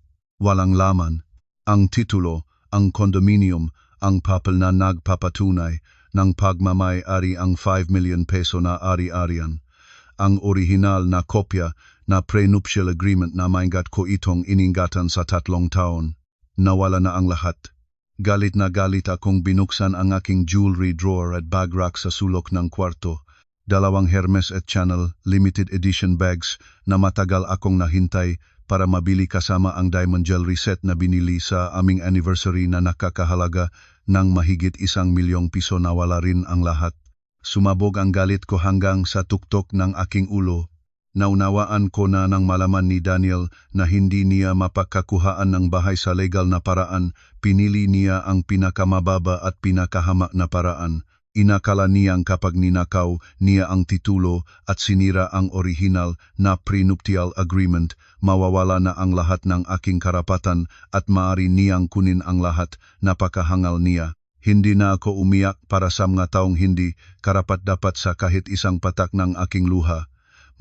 Walang laman. Ang titulo, ang condominium, ang papel na nagpapatunay ng pagmamay-ari, ang 5 million peso na ari-arian. Ang orihinal na kopya na prenuptial agreement na maingat ko itong iningatan sa 3 taon. Nawala na ang lahat. Galit na galit akong binuksan ang aking jewelry drawer at bag rack sa sulok ng kwarto. 2 Hermes et Chanel limited edition bags na matagal akong nahintay para mabili, kasama ang diamond jewelry set na binili sa aming anniversary na nakakahalaga ng mahigit 1 milyong piso. Nawala rin ang lahat. Sumabog ang galit ko hanggang sa tuktok ng aking ulo. Naunawaan ko na nang malaman ni Daniel na hindi niya mapagkakuhaan ng bahay sa legal na paraan. Pinili niya ang pinakamababa at pinakahamak na paraan. Inakala niyang kapag ninakaw niya ang titulo at sinira ang original na prenuptial agreement, mawawala na ang lahat ng aking karapatan at maaari niyang kunin ang lahat. Napakahangal niya. Hindi na ako umiyak para sa mga taong hindi karapat-dapat sa kahit isang patak ng aking luha.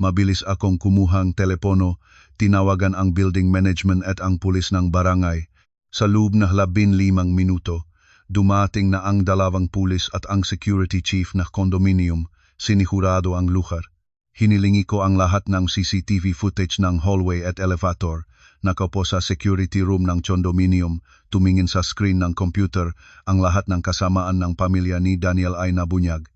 Mabilis akong kumuhang telepono, tinawagan ang building management at ang pulis ng barangay. Sa loob na 15 minuto, dumating na ang 2 pulis at ang security chief na condominium. Sinihurado ang lugar. Hinilingi ko ang lahat ng CCTV footage ng hallway at elevator. Nakaupo sa security room ng condominium, tumingin sa screen ng computer. Ang lahat ng kasamaan ng pamilya ni Daniel ay nabunyag.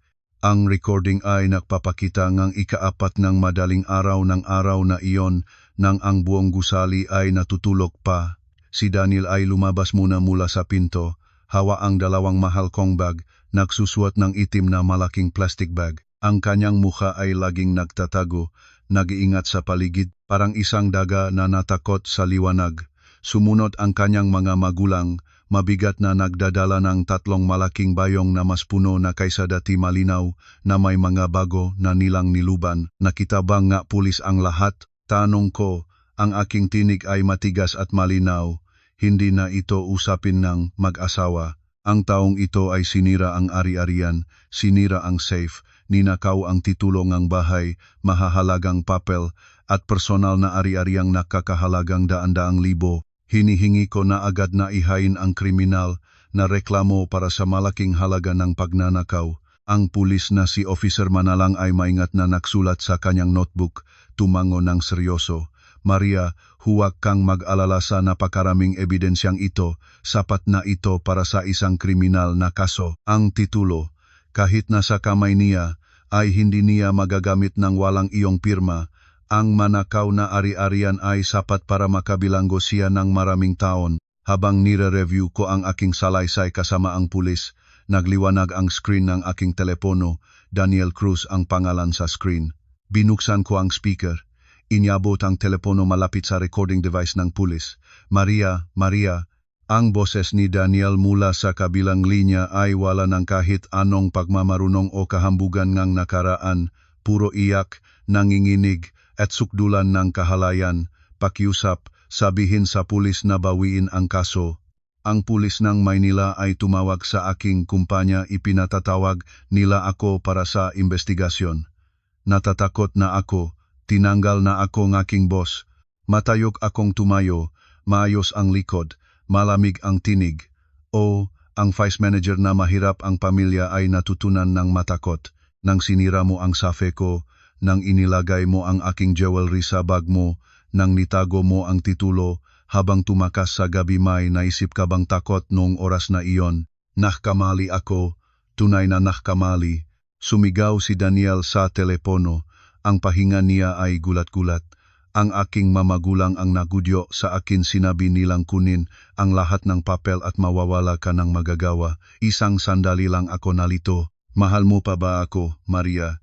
Ang recording ay nagpapakita ng ika-4 ng madaling araw ng araw na iyon, nang ang buong gusali ay natutulog pa. Si Daniel ay lumabas muna mula sa pinto. Hawa ang 2 mahal kong bag, nagsusuot ng itim na malaking plastic bag. Ang kanyang mukha ay laging nagtatago, nag-iingat sa paligid, parang isang daga na natakot sa liwanag. Sumunod ang kanyang mga magulang, mabigat na nagdadala ng 3 malaking bayong na mas puno na kaysa dati, malinaw na may mga bago na nilang niluban. Nakita bang nga pulis ang lahat? Tanong ko, ang aking tinig ay matigas at malinaw. Hindi na ito usapin ng mag-asawa. Ang taong ito ay sinira ang ari-arian, sinira ang safe, ninakaw ang titulo ng bahay, mahahalagang papel, at personal na ari-ariang nakakahalagang daan-daang libo. Hinihingi ko na agad na ihain ang kriminal na reklamo para sa malaking halaga ng pagnanakaw. Ang pulis na si Officer Manalang ay maingat na naksulat sa kanyang notebook, tumango ng seryoso. Maria, huwag kang mag-alala sa napakaraming ebidensyang ito, sapat na ito para sa isang kriminal na kaso. Ang titulo, kahit nasa kamay niya, ay hindi niya magagamit ng walang iyong pirma. Ang manakaw na ari-arian ay sapat para makabilanggo siya ng maraming taon. Habang nire-review ko ang aking salaysay kasama ang pulis, nagliwanag ang screen ng aking telepono. Daniel Cruz ang pangalan sa screen. Binuksan ko ang speaker. Inyabot ang telepono malapit sa recording device ng pulis. Maria, Maria, ang boses ni Daniel mula sa kabilang linya ay wala ng kahit anong pagmamarunong o kahambugan ng nakaraan, puro iyak, nanginginig, at sukdulan ng kahalayan. Pakiusap, sabihin sa pulis na bawiin ang kaso. Ang pulis ng Maynila ay tumawag sa aking kumpanya, ipinatatawag nila ako para sa investigasyon. Natatakot na ako. Tinanggal na ako ng aking boss. Matayog akong tumayo, maayos ang likod, malamig ang tinig. O, ang vice manager na mahirap ang pamilya ay natutunan ng matakot. Nang sinira mo ang safe ko, nang inilagay mo ang aking jewelry sa bag mo, nang nitago mo ang titulo, habang tumakas sa gabi, may naisip ka bang takot noong oras na iyon? Nahkamali ako, tunay na nahkamali. Sumigaw si Daniel sa telepono. Ang pahinga niya ay gulat-gulat. Ang aking mamagulang ang nagudyo sa akin, sinabi nilang kunin ang lahat ng papel at mawawala ka ng magagawa. Isang sandali lang ako nalito. Mahal mo pa ba ako, Maria?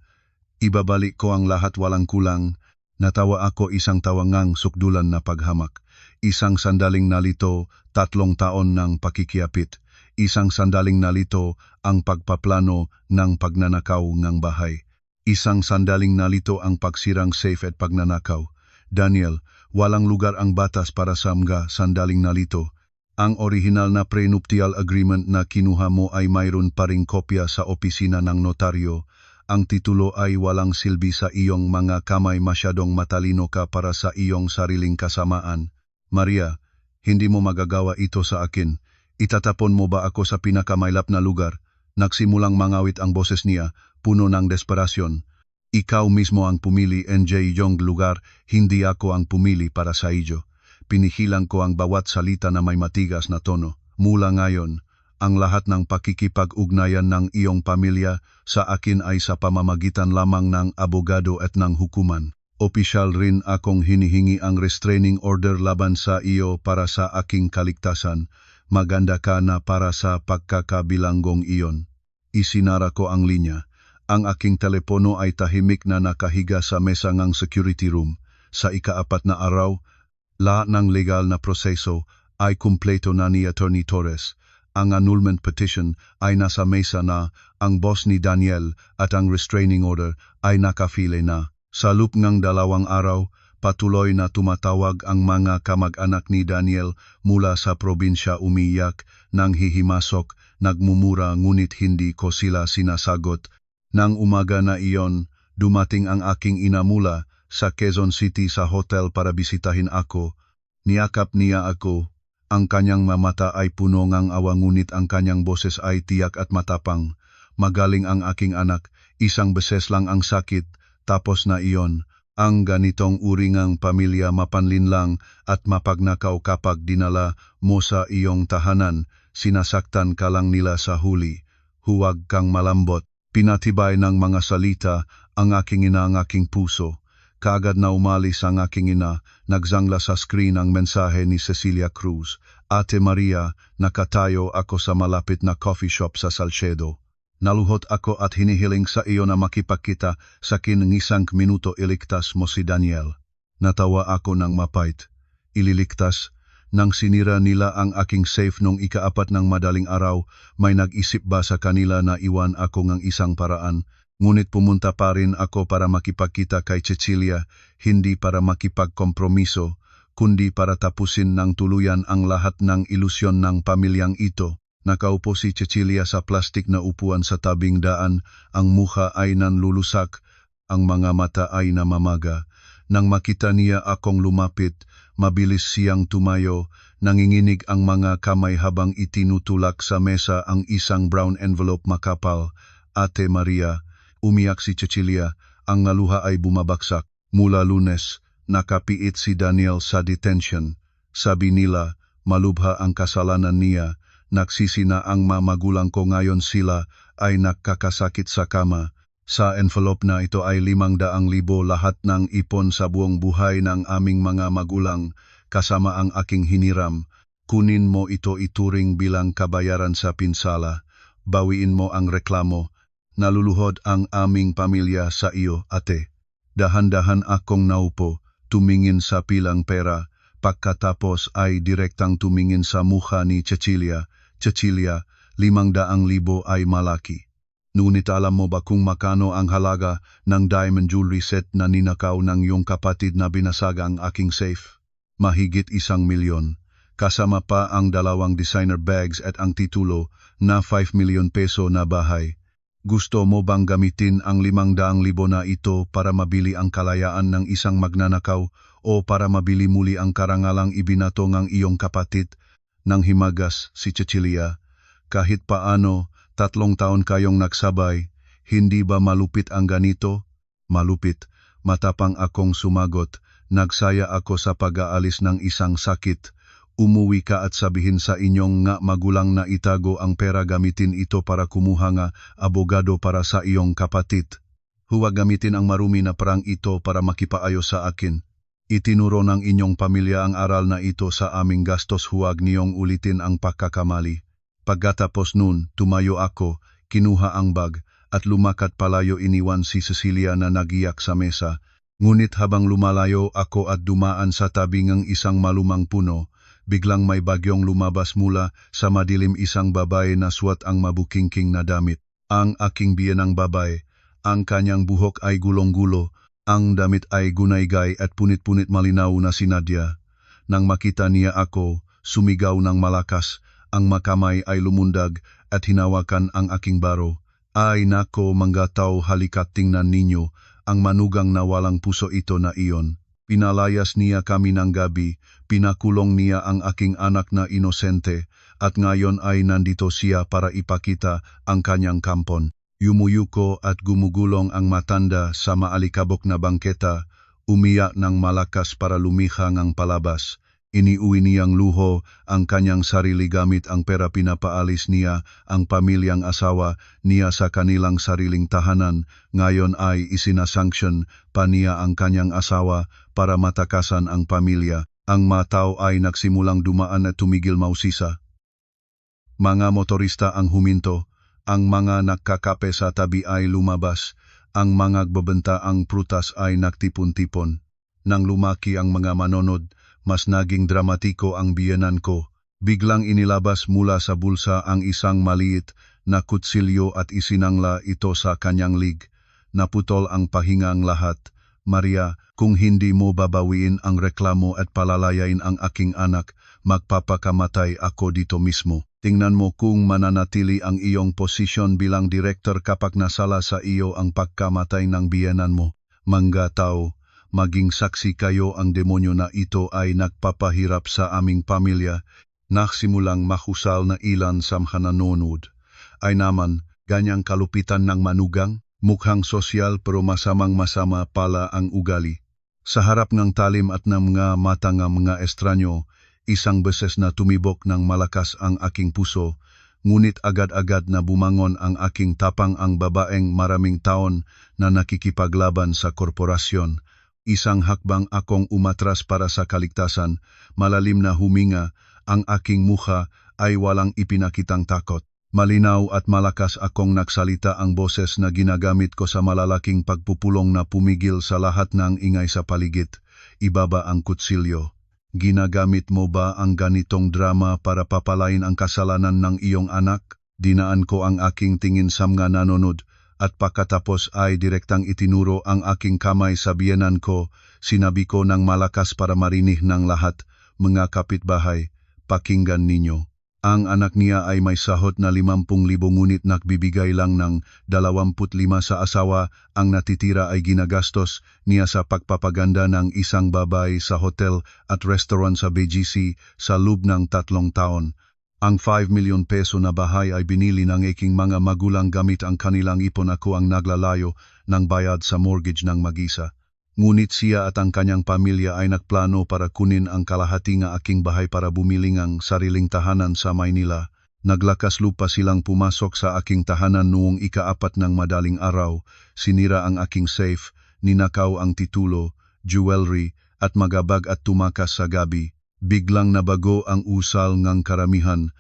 Ibabalik ko ang lahat walang kulang. Natawa ako, isang tawangang sukdulan na paghamak. Isang sandaling nalito, 3 taon ng pakikiapit. Isang sandaling nalito ang pagpaplano ng pagnanakaw ng bahay. Isang sandaling nalito ang pagsirang safe at pagnanakaw. Daniel, walang lugar ang batas para sa mga sandaling nalito. Ang orihinal na prenuptial agreement na kinuha mo ay mayroon pa ring kopya sa opisina ng notaryo. Ang titulo ay walang silbi sa iyong mga kamay, masyadong matalino ka para sa iyong sariling kasamaan. Maria, hindi mo magagawa ito sa akin. Itatapon mo ba ako sa pinakamailap na lugar? Nagsimulang mangawit ang boses niya, puno ng desperasyon. Ikaw mismo ang pumili NJ yung lugar, hindi ako ang pumili para sa iyo. Pinihilang ko ang bawat salita na may matigas na tono. Mula ngayon, ang lahat ng pakikipag-ugnayan ng iyong pamilya sa akin ay sa pamamagitan lamang ng abogado at ng hukuman. Opisyal rin akong hinihingi ang restraining order laban sa iyo para sa aking kaligtasan. Maganda ka na para sa pagkakabilanggong iyon. Isinara ko ang linya. Ang aking telepono ay tahimik na nakahiga sa mesa ng security room. Sa ika-4 na araw, lahat ng legal na proseso ay kumpleto na ni Attorney Torres. Ang annulment petition ay nasa mesa na, ang boss ni Daniel at ang restraining order ay nakafile na. Sa loob ng 2 araw, patuloy na tumatawag ang mga kamag-anak ni Daniel mula sa probinsya, umiyak, nang hihimasok, nagmumura, ngunit hindi ko sila sinasagot. Nang umaga na iyon, dumating ang aking ina mula sa Quezon City sa hotel para bisitahin ako. Niyakap niya ako. Ang kanyang mamata ay puno ng awa, ngunit ang kanyang boses ay tiyak at matapang. Magaling ang aking anak, isang beses lang ang sakit, tapos na iyon. Ang ganitong uri ng pamilya mapanlinlang at mapagnakaw kapag dinala mo sa iyong tahanan, sinasaktan ka lang nila sa huli. Huwag kang malambot. Pinatibay ng mga salita ang aking ina ang aking puso. Kaagad na umalis ang aking ina, nagzangla sa screen ang mensahe ni Cecilia Cruz. Ate Maria, nakatayo ako sa malapit na coffee shop sa Salcedo. Naluhod ako at hinihiling sa iyo na makipagkita sa isang minuto iligtas mo si Daniel. Natawa ako ng mapait. Ililigtas. Nang sinira nila ang aking safe nung ika-4 ng madaling araw, may nag-isip ba sa kanila na iwan ako ng isang paraan? Ngunit pumunta pa rin ako para makipagkita kay Cecilia, hindi para makipagkompromiso, kundi para tapusin ng tuluyan ang lahat ng ilusyon ng pamilyang ito. Nakaupo si Cecilia sa plastik na upuan sa tabing daan, ang mukha ay nanlulusak, ang mga mata ay namamaga. Nang makita niya akong lumapit, mabilis siyang tumayo, nanginginig ang mga kamay habang itinutulak sa mesa ang isang brown envelope makapal. Ate Maria, umiyak si Cecilia, ang luha ay bumabagsak. Mula Lunes, nakapiit si Daniel sa detention. Sabi nila, malubha ang kasalanan niya, nagsisi na ang magulang ko ngayon sila ay nakakasakit sa kama. Sa envelope na ito ay 500,000 lahat ng ipon sa buong buhay ng aming mga magulang, kasama ang aking hiniram. Kunin mo ito ituring bilang kabayaran sa pinsala. Bawiin mo ang reklamo. Naluluhod ang aming pamilya sa iyo, ate. Dahan-dahan akong naupo, tumingin sa pilang pera, pagkatapos ay direktang tumingin sa mukha ni Cecilia. Cecilia, 500,000 ay malaki. Ngunit alam mo ba kung makano ang halaga ng diamond jewelry set na ninakaw ng iyong kapatid na binasag ang aking safe? Mahigit 1,000,000. Kasama pa ang 2 designer bags at ang titulo na 5 milyon peso na bahay. Gusto mo bang gamitin ang 500,000 na ito para mabili ang kalayaan ng isang magnanakaw o para mabili muli ang karangalang ibinato ng iyong kapatid? Nang himagas si Cecilia, kahit paano, 3 taon kayong nagsabay, hindi ba malupit ang ganito? Malupit, matapang akong sumagot, nagsaya ako sa pag-aalis ng isang sakit. Umuwi ka at sabihin sa inyong nga magulang na itago ang pera, gamitin ito para kumuha nga abogado para sa iyong kapatid. Huwag gamitin ang marumi na parang ito para makipaayos sa akin. Itinuro ng inyong pamilya ang aral na ito sa aming gastos, huwag niyong ulitin ang pagkakamali. Pagkatapos nun, tumayo ako, kinuha ang bag, at lumakad palayo, iniwan si Cecilia na nagiyak sa mesa. Ngunit habang lumalayo ako at dumaan sa tabi ng isang malumang puno, biglang may bagyong lumabas mula sa madilim, isang babae na suot ang mabukingking na damit. Ang aking biyenang babae, ang kanyang buhok ay gulong-gulo, ang damit ay gunaygay at punit-punit, malinaw na si Nadia. Nang makita niya ako, sumigaw ng malakas. Ang makamay ay lumundag at hinawakan ang aking baro. Ay nako mga tao, halika't tingnan ninyo, ang manugang na walang puso ito na iyon. Pinalayas niya kami ng gabi, pinakulong niya ang aking anak na inosente, at ngayon ay nandito siya para ipakita ang kanyang kampon. Yumuyuko at gumugulong ang matanda sa maalikabok na bangketa, umiyak ng malakas para lumiha ng palabas. Iniuwi niyang luho ang kanyang sarili gamit ang pera, pinapaalis niya ang pamilyang asawa niya sa kanilang sariling tahanan. Ngayon ay isinasanksyon pa niya ang kanyang asawa para matakasan ang pamilya. Ang matao ay nagsimulang dumaan at tumigil mausisa. Mga motorista ang huminto, ang mga nakakape sa tabi ay lumabas, ang mga gbebenta ang prutas ay nagtipon-tipon. Nang lumaki ang mga manonood, mas naging dramatiko ang biyenan ko. Biglang inilabas mula sa bulsa ang isang maliit na kutsilyo at isinangla ito sa kanyang lig. Naputol ang pahingang lahat. Maria, kung hindi mo babawiin ang reklamo at palalayain ang aking anak, magpapakamatay ako dito mismo. Tingnan mo kung mananatili ang iyong posisyon bilang direktor kapag nasala sa iyo ang pagkamatay ng biyenan mo. Mga tao, maging saksi kayo, ang demonyo na ito ay nagpapahirap sa aming pamilya. Nagsimulang mahusal na ilan sa mga nanonood. Ay naman, ganyang kalupitan ng manugang, mukhang sosyal pero masamang-masama pala ang ugali. Sa harap ng talim at ng mga mata ng mga estranyo, isang beses na tumibok ng malakas ang aking puso, ngunit agad-agad na bumangon ang aking tapang, ang babaeng maraming taon na nakikipaglaban sa korporasyon. Isang hakbang akong umatras para sa kaligtasan, malalim na huminga, ang aking mukha ay walang ipinakitang takot. Malinaw at malakas akong nagsalita ang boses na ginagamit ko sa malalaking pagpupulong na pumigil sa lahat ng ingay sa paligid. Ibaba ang kutsilyo. Ginagamit mo ba ang ganitong drama para papalain ang kasalanan ng iyong anak? Dinaan ko ang aking tingin sa mga nanonood at pagkatapos ay direktang itinuro ang aking kamay sa biyenan ko. Sinabi ko ng malakas para marinig ng lahat, mga kapitbahay, pakinggan ninyo. Ang anak niya ay may sahod na 50,000 ngunit nagbibigay lang ng 25 sa asawa. Ang natitira ay ginagastos niya sa pagpapaganda ng isang babae sa hotel at restaurant sa BGC sa loob ng 3 taon. Ang 5 milyon peso na bahay ay binili ng aking mga magulang gamit ang kanilang ipon. Ako ang naglalayo ng bayad sa mortgage ng mag-isa. Ngunit siya at ang kanyang pamilya ay nagplano para kunin ang kalahati ng aking bahay para bumili ng sariling tahanan sa Maynila. Naglakas lupa silang pumasok sa aking tahanan noong ika-4 ng madaling araw. Sinira ang aking safe, ninakaw ang titulo, jewelry at magabag at tumakas sa gabi. Biglang nabago ang usal ng karamihan.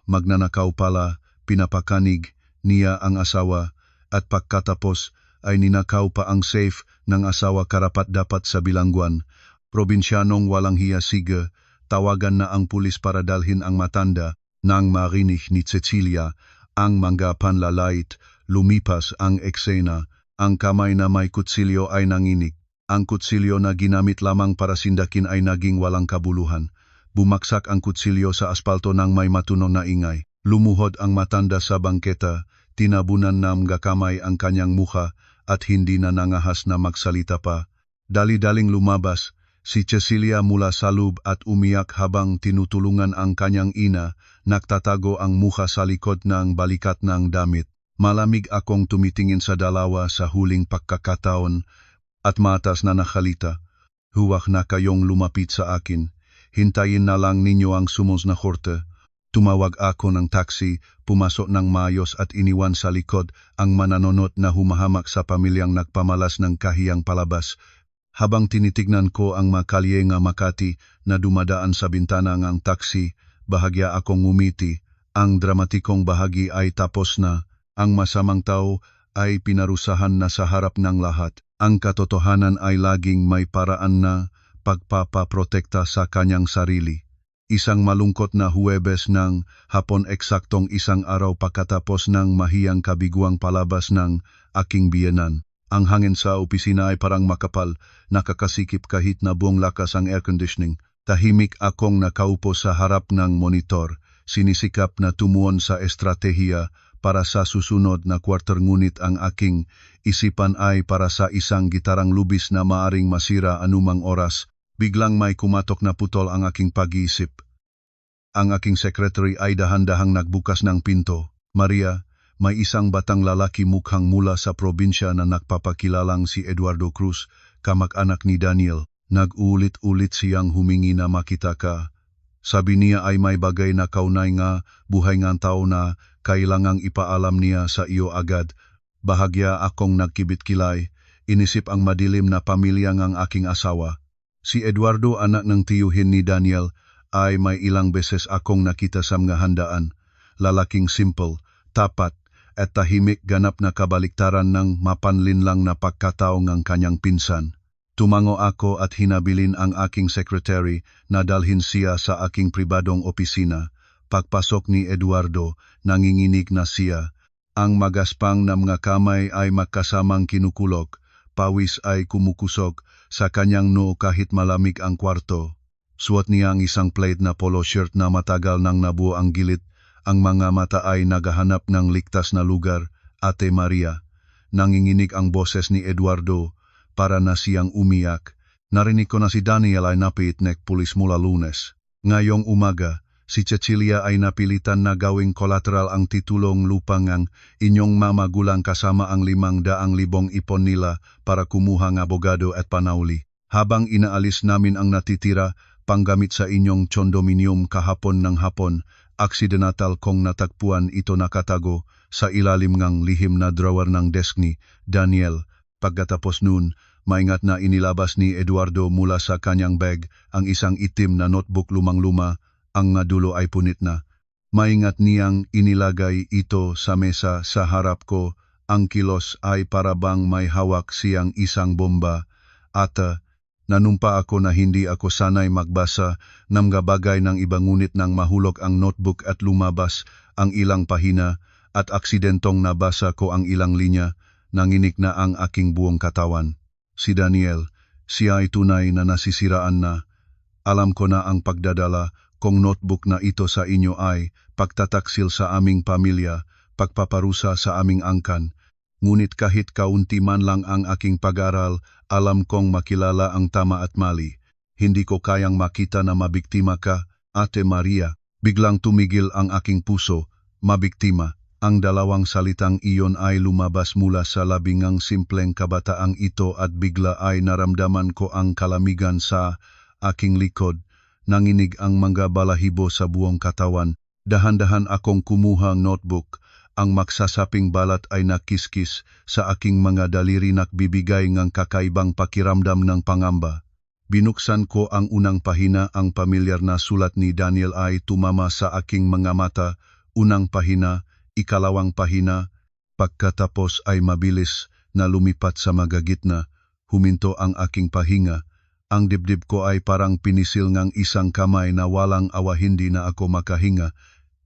Magnanakaw pala, pinapakanig niya ang asawa at pagkatapos ay ninakaw pa ang safe ng asawa karapat-dapat sa bilangguan. Probinsyanong walang hiya, sige, tawagan na ang pulis para dalhin ang matanda. Nang marinig ni Cecilia ang mga panlalait, lumipas ang eksena. Ang kamay na may kutsilyo ay nanginig. Ang kutsilyo na ginamit lamang para sindakin ay naging walang kabuluhan. Bumaksak ang kutsilyo sa aspalto ng may matunog na ingay. Lumuhod ang matanda sa bangketa, tinabunan ng mga kamay ang kanyang mukha at hindi na nangahas na magsalita pa. Dali-daling lumabas si Cecilia mula sa loob at umiyak habang tinutulungan ang kanyang ina. Nagtatago ang mukha sa likod ng balikat ng damit. Malamig akong tumitingin sa dalawa sa huling pagkakataon at matas na nakalita. Huwag na kayong lumapit sa akin. Hintayin na lang ninyo ang sumos na korte. Tumawag ako ng taxi, pumasok ng maayos at iniwan sa likod ang mananonot na humahamak sa pamilyang nagpamalas ng kahiyang palabas. Habang tinitignan ko ang makalye nga Makati na dumadaan sa bintana ng taxi, bahagya akong ngumiti. Ang dramatikong bahagi ay tapos na. Ang masamang tao ay pinarusahan na sa harap ng lahat. Ang katotohanan ay laging may paraan na pagpapaprotekta sa kanyang sarili. Isang malungkot na Huwebes ng hapon, eksaktong isang araw pagkatapos ng mahiyang kabiguang palabas ng aking biyenan. Ang hangin sa opisina ay parang makapal, nakakasikip kahit na buong lakas ang air conditioning. Tahimik akong nakaupo sa harap ng monitor, sinisikap na tumuon sa estratehiya para sa susunod na quarter, ngunit ang aking isipan ay para sa isang gitarang lubis na maaring masira anumang oras. Biglang may kumatok na putol ang aking pag-iisip. Ang aking secretary ay dahan-dahang nagbukas ng pinto. Maria, may isang batang lalaki mukhang mula sa probinsya na nagpapakilalang si Eduardo Cruz, kamag-anak ni Daniel. Nag-ulit-ulit siyang humingi na makita ka. Sabi niya ay may bagay na kaunay nga buhay ng tao na kailangang ipaalam niya sa iyo agad. Bahagya akong nagkibit-kilay. Inisip ang madilim na pamilya ng aking asawa. Si Eduardo, anak ng tiyuhin ni Daniel, ay may ilang beses akong nakita sa mga handaan. Lalaking simple, tapat, at tahimik, ganap na kabaliktaran ng mapanlinlang na pagkatao ng kanyang pinsan. Tumango ako at hinabilin ang aking secretary na dalhin siya sa aking pribadong opisina. Pagpasok ni Eduardo, nanginginig na siya. Ang magaspang na mga kamay ay magkasamang kinukulok. Pawis ay kumukusok sa kanyang noo kahit malamig ang kwarto. Suot niya ang isang plaid na polo shirt na matagal nang nabuo ang gilid. Ang mga mata ay naghahanap ng ligtas na lugar. Ate Maria. Nanginginig ang boses ni Eduardo para na siyang umiyak. Narinig ko na si Daniel ay napiitnek pulis mula Lunes. Ngayong umaga, si Cecilia ay napilitan na gawing collateral ang titulong lupa ng inyong mamagulang kasama ang 500,000 ipon nila para kumuha ng abogado at panauli. Habang inaalis namin ang natitira, panggamit sa inyong condominium kahapon ng hapon, aksidentatal kong natagpuan ito nakatago sa ilalim ng lihim na drawer ng desk ni Daniel. Pagkatapos nun, maingat na inilabas ni Eduardo mula sa kanyang bag ang isang itim na notebook lumang-luma. Ang dulo ay punit na. Maingat niyang inilagay ito sa mesa sa harap ko. Ang kilos ay parabang may hawak siyang isang bomba. At nanumpa ako na hindi ako sanay magbasa ng mga bagay ng iba, ngunit nang mahulog ang notebook at lumabas ang ilang pahina at aksidentong nabasa ko ang ilang linya, nanginig na ang aking buong katawan. Si Daniel, siya ay tunay na nasisiraan na. Alam ko na ang pagdadala kong notebook na ito sa inyo ay pagtataksil sa aming pamilya, pagpaparusa sa aming angkan. Ngunit kahit kaunti man lang ang aking pag-aral, alam kong makilala ang tama at mali. Hindi ko kayang makita na mabiktima ka, Ate Maria. Biglang tumigil ang aking puso. Mabiktima. Ang dalawang salitang iyon ay lumabas mula sa labingang simpleng kabataang ito at bigla ay naramdaman ko ang kalamigan sa aking likod. Nanginig ang mga balahibo sa buong katawan. Dahan-dahan akong kumuha ng notebook. Ang maksasaping balat ay nakiskis sa aking mga daliri, nagbibigay ng kakaibang pakiramdam ng pangamba. Binuksan ko ang unang pahina. Ang pamilyar na sulat ni Daniel ay tumama sa aking mga mata. Unang pahina, ikalawang pahina. Pagkatapos ay mabilis na lumipat sa magagitna. Huminto ang aking pahinga. Ang dibdib ko ay parang pinisil ng isang kamay na walang awa. Hindi na ako makahinga.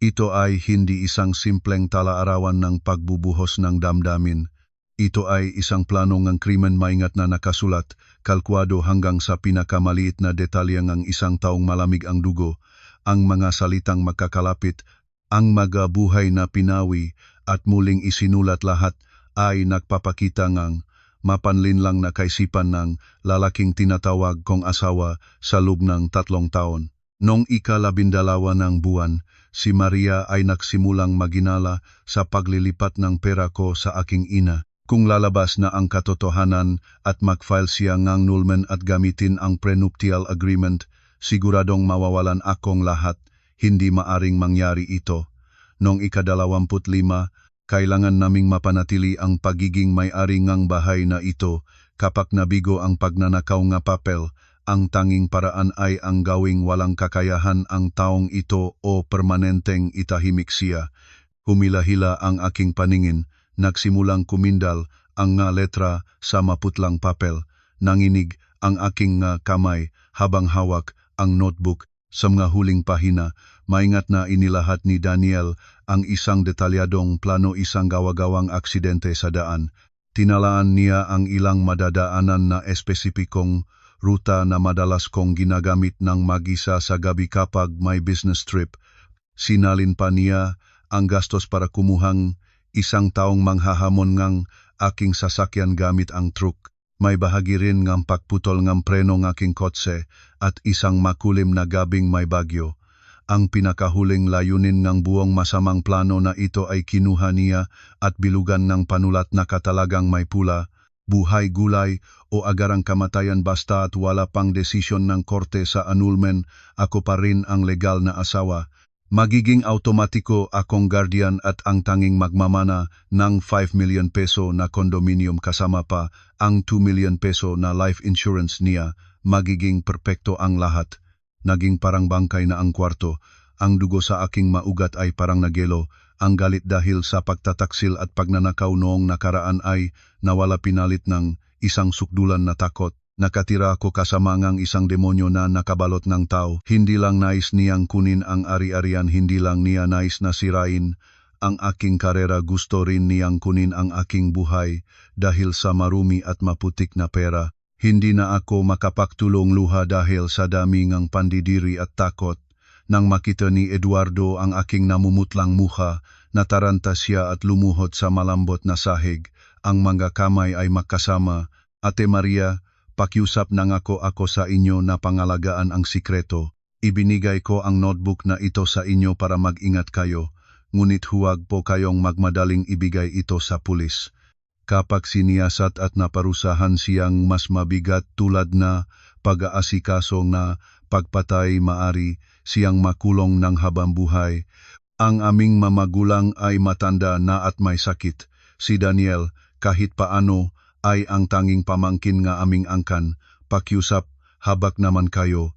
Ito ay hindi isang simpleng tala-arawan ng pagbubuhos ng damdamin. Ito ay isang plano ng krimen, maingat na nakasulat, kalkwado hanggang sa pinakamaliit na detalye ng isang taong malamig ang dugo, ang mga salitang magkakalapit, ang mga buhay na pinawi at muling isinulat. Lahat ay nagpapakita ng mapanlinlang na kaisipan ng lalaking tinatawag kong asawa sa loob ng 3 taon. Noong ika-12 ng buwan, si Maria ay nagsimulang maginala sa paglilipat ng pera ko sa aking ina. Kung lalabas na ang katotohanan at mag-file siya ng annulment at gamitin ang prenuptial agreement, siguradong mawawalan akong lahat. Hindi maaring mangyari ito. Noong ika-25, kailangan naming mapanatili ang pagiging may-ari ng bahay na ito. Kapag nabigo ang pagnanakaw ng papel, ang tanging paraan ay ang gawing walang kakayahan ang taong ito o permanenteng itahimik siya. Humila-hila ang aking paningin, nagsimulang kumindal ang nga letra sa maputlang papel. Nanginig ang aking nga kamay habang hawak ang notebook sa mga huling pahina. Maingat na inilahat ni Daniel ang isang detalyadong plano, isang gawa-gawang aksidente sa daan. Tinalaan niya ang ilang madadaanan na espesipikong ruta na madalas kong ginagamit ng mag-isa sa gabi kapag may business trip. Sinalin pa niya ang gastos para kumuhang isang taong manghahamon ng aking sasakyan gamit ang truck. May bahagi rin ng pagputol ng preno ng aking kotse at isang makulim na gabing may bagyo. Ang pinakahuling layunin ng buong masamang plano na ito ay kinuha niya at bilugan ng panulat na katalagang may pula, buhay, gulay o agarang kamatayan. Basta at wala pang desisyon ng korte sa annulment, ako pa rin ang legal na asawa. Magiging automatiko akong guardian at ang tanging magmamana ng 5 million peso na condominium kasama pa ang 2 million peso na life insurance niya. Magiging perpekto ang lahat. Naging parang bangkay na ang kwarto. Ang dugo sa aking maugat ay parang nagelo. Ang galit dahil sa pagtataksil at pagnanakaw noong nakaraan ay nawala, pinalit ng isang sukdulan na takot. Nakatira ako kasama ng isang demonyo na nakabalot ng tao. Hindi lang nais niyang kunin ang ari-arian, hindi lang niya nais na sirain ang aking karera, gusto rin niyang kunin ang aking buhay dahil sa marumi at maputik na pera. Hindi na ako makapagtulong luha dahil sa dami ng pandidiri at takot. Nang makita ni Eduardo ang aking namumutlang mukha, nataranta siya at lumuhod sa malambot na sahig. Ang mga kamay ay magkasama. Ate Maria, pakiusap nang ako sa inyo na pangalagaan ang sikreto. Ibinigay ko ang notebook na ito sa inyo para mag-ingat kayo. Ngunit huwag po kayong magmadaling ibigay ito sa pulis. Kapag siniyasat at naparusahan siyang mas mabigat tulad na pag-aasikaso na pagpatay, maari siyang makulong ng habang buhay. Ang aming mamagulang ay matanda na at may sakit. Si Daniel, kahit paano, ay ang tanging pamangkin nga aming angkan. Pakiusap, habak naman kayo.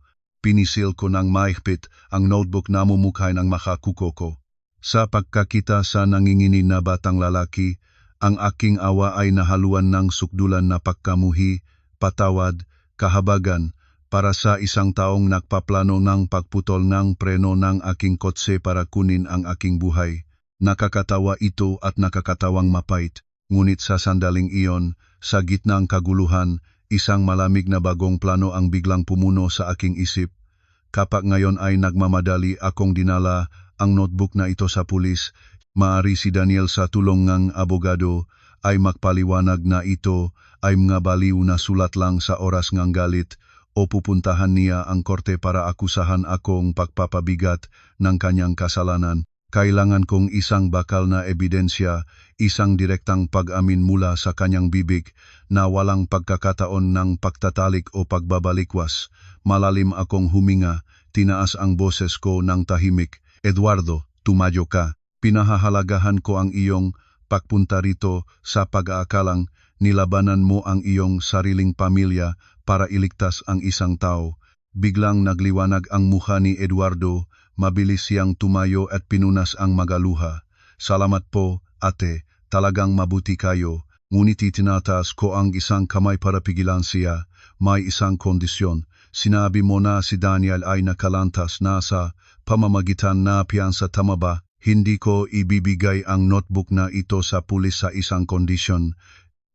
pinisil ko ng mahigpit ang notebook na mumukhay ng makakuko ko. Sa pagkakita sa nanginginig na batang lalaki, ang aking awa ay nahaluan ng sukdulan na pagkamuhi, patawad, kahabagan, para sa isang taong nagpaplano ng pagputol ng preno ng aking kotse para kunin ang aking buhay. Nakakatawa ito at nakakatawang mapait, ngunit sa sandaling iyon, sa gitna ng kaguluhan, isang malamig na bagong plano ang biglang pumuno sa aking isip. Kapag ngayon ay nagmamadali akong dinala ang notebook na ito sa pulis, maari si Daniel sa tulong ng abogado ay magpaliwanag na ito ay mga baliw na sulat lang sa oras ng galit o pupuntahan niya ang korte para akusahan akong pagpapabigat ng kanyang kasalanan. Kailangan kong isang bakal na ebidensya, isang direktang pag-amin mula sa kanyang bibig na walang pagkakataon ng pagtatalik o pagbabalikwas. Malalim akong huminga, tinaas ang boses ko ng tahimik. Eduardo, tumayo ka. Pinahahalagahan ko ang iyong pagpunta rito sa pag-aakalang nilabanan mo ang iyong sariling pamilya para iligtas ang isang tao. Biglang nagliwanag ang mukha ni Eduardo, mabilis siyang tumayo at pinunas ang magaluha. Salamat po, ate, talagang mabuti kayo. Ngunit itinataas ko ang isang kamay para pigilan siya. May isang kondisyon. Sinabi mo na si Daniel ay nakalantas na sa pamamagitan na piyansa, tama ba? Hindi ko ibibigay ang notebook na ito sa pulis sa isang kondisyon.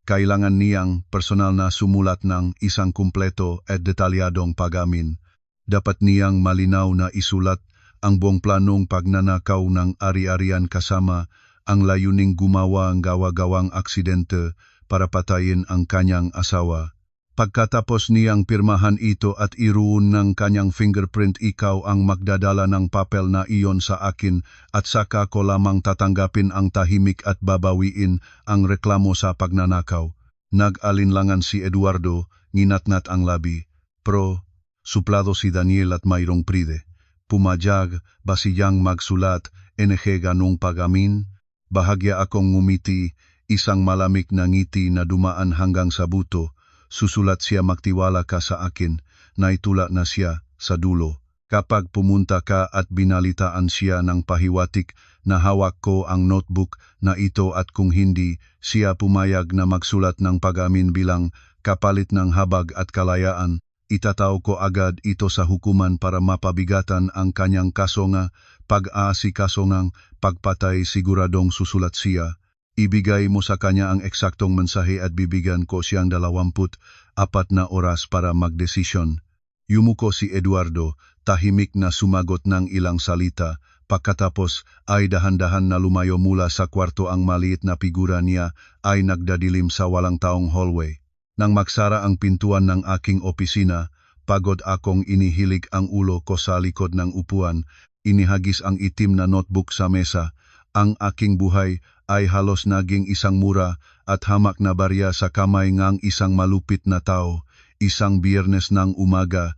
Kailangan niyang personal na sumulat ng isang kumpleto at detalyadong pag-amin. Dapat niyang malinaw na isulat ang buong planong pagnanakaw ng ari-arian kasama ang layuning gumawa ang gawa-gawang aksidente para patayin ang kanyang asawa. Pagkatapos niyang pirmahan ito at iruun ng kanyang fingerprint, ikaw ang magdadala ng papel na iyon sa akin at saka ko lamang tatanggapin ang tahimik at babawiin ang reklamo sa pagnanakaw. Nag-alinlangan si Eduardo, nginatnat ang labi. Suplado si Daniel at mayroong pride. Pumayag ba siyang magsulat, NG ganong pag-amin? Bahagya akong ngumiti, isang malamig na ngiti na dumaan hanggang sa buto. Susulat siya, magtiwala ka sa akin, naitula na siya sa dulo. Kapag pumunta ka at binalitaan siya ng pahiwatig na hawak ko ang notebook na ito at kung hindi, siya pumayag na magsulat ng pag-amin bilang kapalit ng habag at kalayaan, itatao ko agad ito sa hukuman para mapabigatan ang kanyang kaso nga pag-aasikaso ng pagpatay. Siguradong susulat siya. Ibigay mo sa kanya ang eksaktong mensahe at bibigyan ko siyang 24 na oras para magdesisyon. Yumuko si Eduardo, tahimik na sumagot ng ilang salita. Pagkatapos ay dahan-dahan na lumayo mula sa kwarto. Ang maliit na figura niya ay nagdadilim sa walang taong hallway. Nang magsara ang pintuan ng aking opisina, pagod akong inihilig ang ulo ko sa likod ng upuan. Inihagis ang itim na notebook sa mesa. Ang aking buhay ay halos naging isang mura at hamak na barya sa kamay ng isang malupit na tao. Isang Biyernes ng umaga,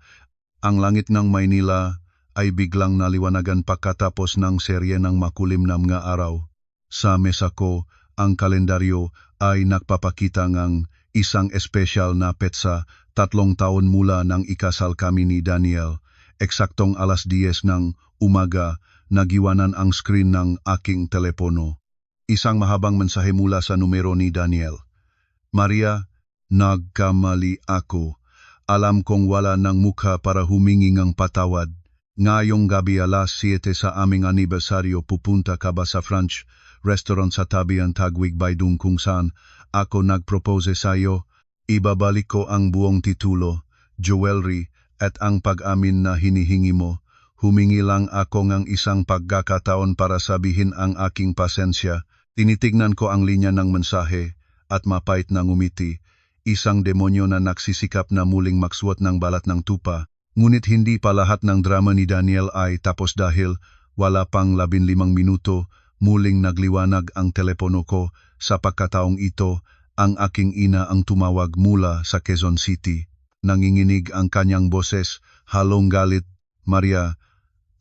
ang langit ng Maynila ay biglang naliwanagan pagkatapos ng serye ng makulim na mga araw. Sa mesa ko, ang kalendaryo ay nagpapakita ng isang espesyal na petsa, 3 taon mula nang ikasal kami ni Daniel. Eksaktong alas 10 ng umaga, nagiwanan ang screen ng aking telepono. Isang mahabang mensahe mula sa numero ni Daniel. Maria, nagkamali ako. Alam kong wala ng mukha para humingi ng patawad. Ngayong gabi alas 7 sa aming anibersaryo, pupunta ka ba sa French restaurant sa tabi ang Tagwig Baydung kung saan ako nagpropose sa iyo? Ibabalik ko ang buong titulo, jewelry at ang pag-amin na hinihingi mo. Humingi lang ako ng isang pagkakataon para sabihin ang aking pasensya. Tinitignan ko ang linya ng mensahe at mapait na ngumiti. Isang demonyo na nagsisikap na muling magsuot ng balat ng tupa. Ngunit hindi pa lahat ng drama ni Daniel ay tapos dahil wala pang 15 minuto, muling nagliwanag ang telepono ko. Sa pagkataong ito, ang aking ina ang tumawag mula sa Quezon City. Nanginginig ang kanyang boses, halong galit. Maria,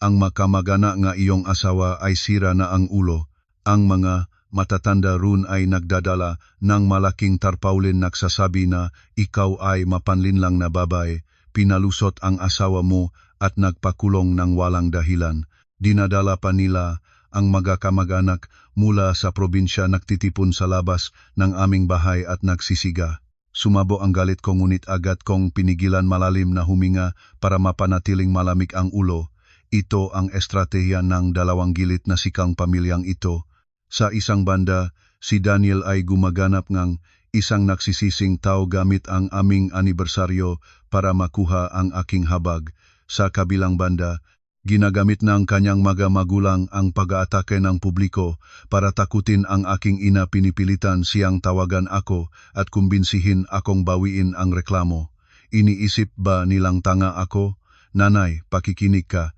ang makamagana nga iyong asawa ay sira na ang ulo. Ang mga matatanda run ay nagdadala ng malaking tarpaulin, nagsasabi na ikaw ay mapanlinlang na babae. pinalusot ang asawa mo at nagpakulong ng walang dahilan. Dinadala pa nila ang magkakamag-anak mula sa probinsya, nagtitipon sa labas ng aming bahay at nagsisiga. Sumabo ang galit ko, ngunit agad kong pinigilan malalim na huminga para mapanatiling malamig ang ulo. Ito ang estratehiya ng dalawang gilit na sikang pamilyang ito. Sa isang banda, si Daniel ay gumaganap ng isang nagsisising tao gamit ang aming anibersaryo para makuha ang aking habag. Sa kabilang banda, ginagamit ng kanyang mga magulang ang pag-aatake ng publiko para takutin ang aking ina. Pinipilitan siyang tawagan ako at kumbinsihin akong bawiin ang reklamo. Iniisip ba nilang tanga ako? Nanay, pakikinig ka.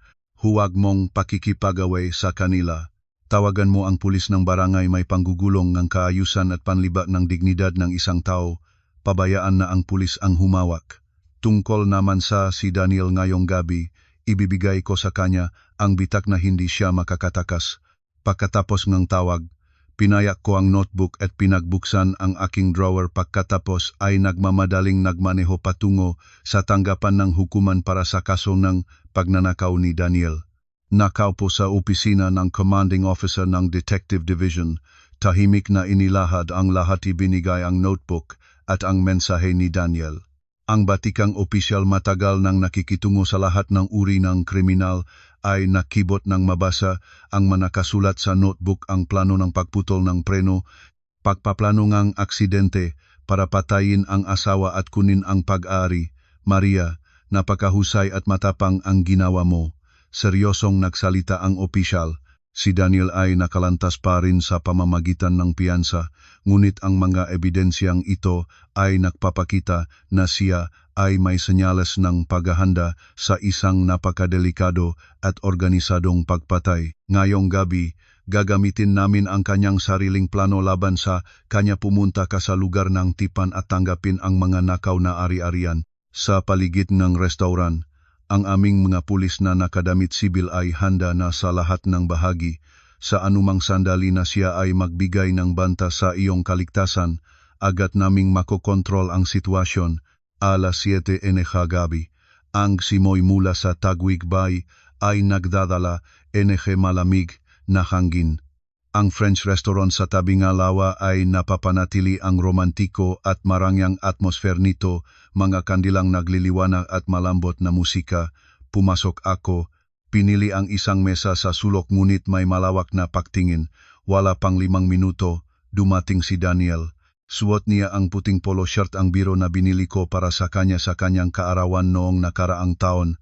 Huwag mong pakikipag-away sa kanila. Tawagan mo ang pulis ng barangay. May panggugulong ng kaayusan at panliba ng dignidad ng isang tao. Pabayaan na ang pulis ang humawak. Tungkol naman sa si Daniel ngayong gabi, ibibigay ko sa kanya ang bitak na hindi siya makakatakas. Pagkatapos ng tawag, pinayak ko ang notebook at pinagbuksan ang aking drawer. Pagkatapos ay nagmamadaling nagmaneho patungo sa tanggapan ng hukuman para sa kaso ng pagnanakaw ni Daniel. Nakaupo sa opisina ng commanding officer ng Detective Division, tahimik na inilahad ang lahat. Ibinigay ang notebook at ang mensahe ni Daniel. Ang batikang opisyal, matagal nang nakikitungo sa lahat ng uri ng kriminal, ay nakibot ng mabasa ang manakasulat sa notebook ang plano ng pagputol ng preno, pagpaplano ng aksidente para patayin ang asawa at kunin ang pag-aari. Maria, napakahusay at matapang ang ginawa mo. Seryosong nagsalita ang opisyal. Si Daniel ay nakalantas pa rin sa pamamagitan ng piyansa, ngunit ang mga ebidensyang ito ay nagpapakita na siya ay may senyales ng paghahanda sa isang napakadelikado at organisadong pagpatay. Ngayong gabi, gagamitin namin ang kanyang sariling plano laban sa kanya. Pumunta ka sa lugar ng tipan at tanggapin ang mga nakaw na ari-arian. Sa paligid ng restauran, ang aming mga pulis na nakadamit sibil ay handa na sa lahat ng bahagi. Sa anumang sandali na siya ay magbigay ng banta sa iyong kaligtasan, agad naming makokontrol ang sitwasyon. Alas 7:00 gabi, ang simoy mula sa Tagwig Bay ay nagdadala malamig na hangin. Ang French restaurant sa tabing lawa ay napapanatili ang romantiko at marangyang atmosfer nito, mga kandilang nagliliwanag at malambot na musika. Pumasok ako, pinili ang isang mesa sa sulok, ngunit may malawak na pagtingin. Wala pang 5 minuto, dumating si Daniel. Suot niya ang puting polo shirt, ang biro na binili ko para sa kanya sa kanyang kaarawan noong nakaraang taon.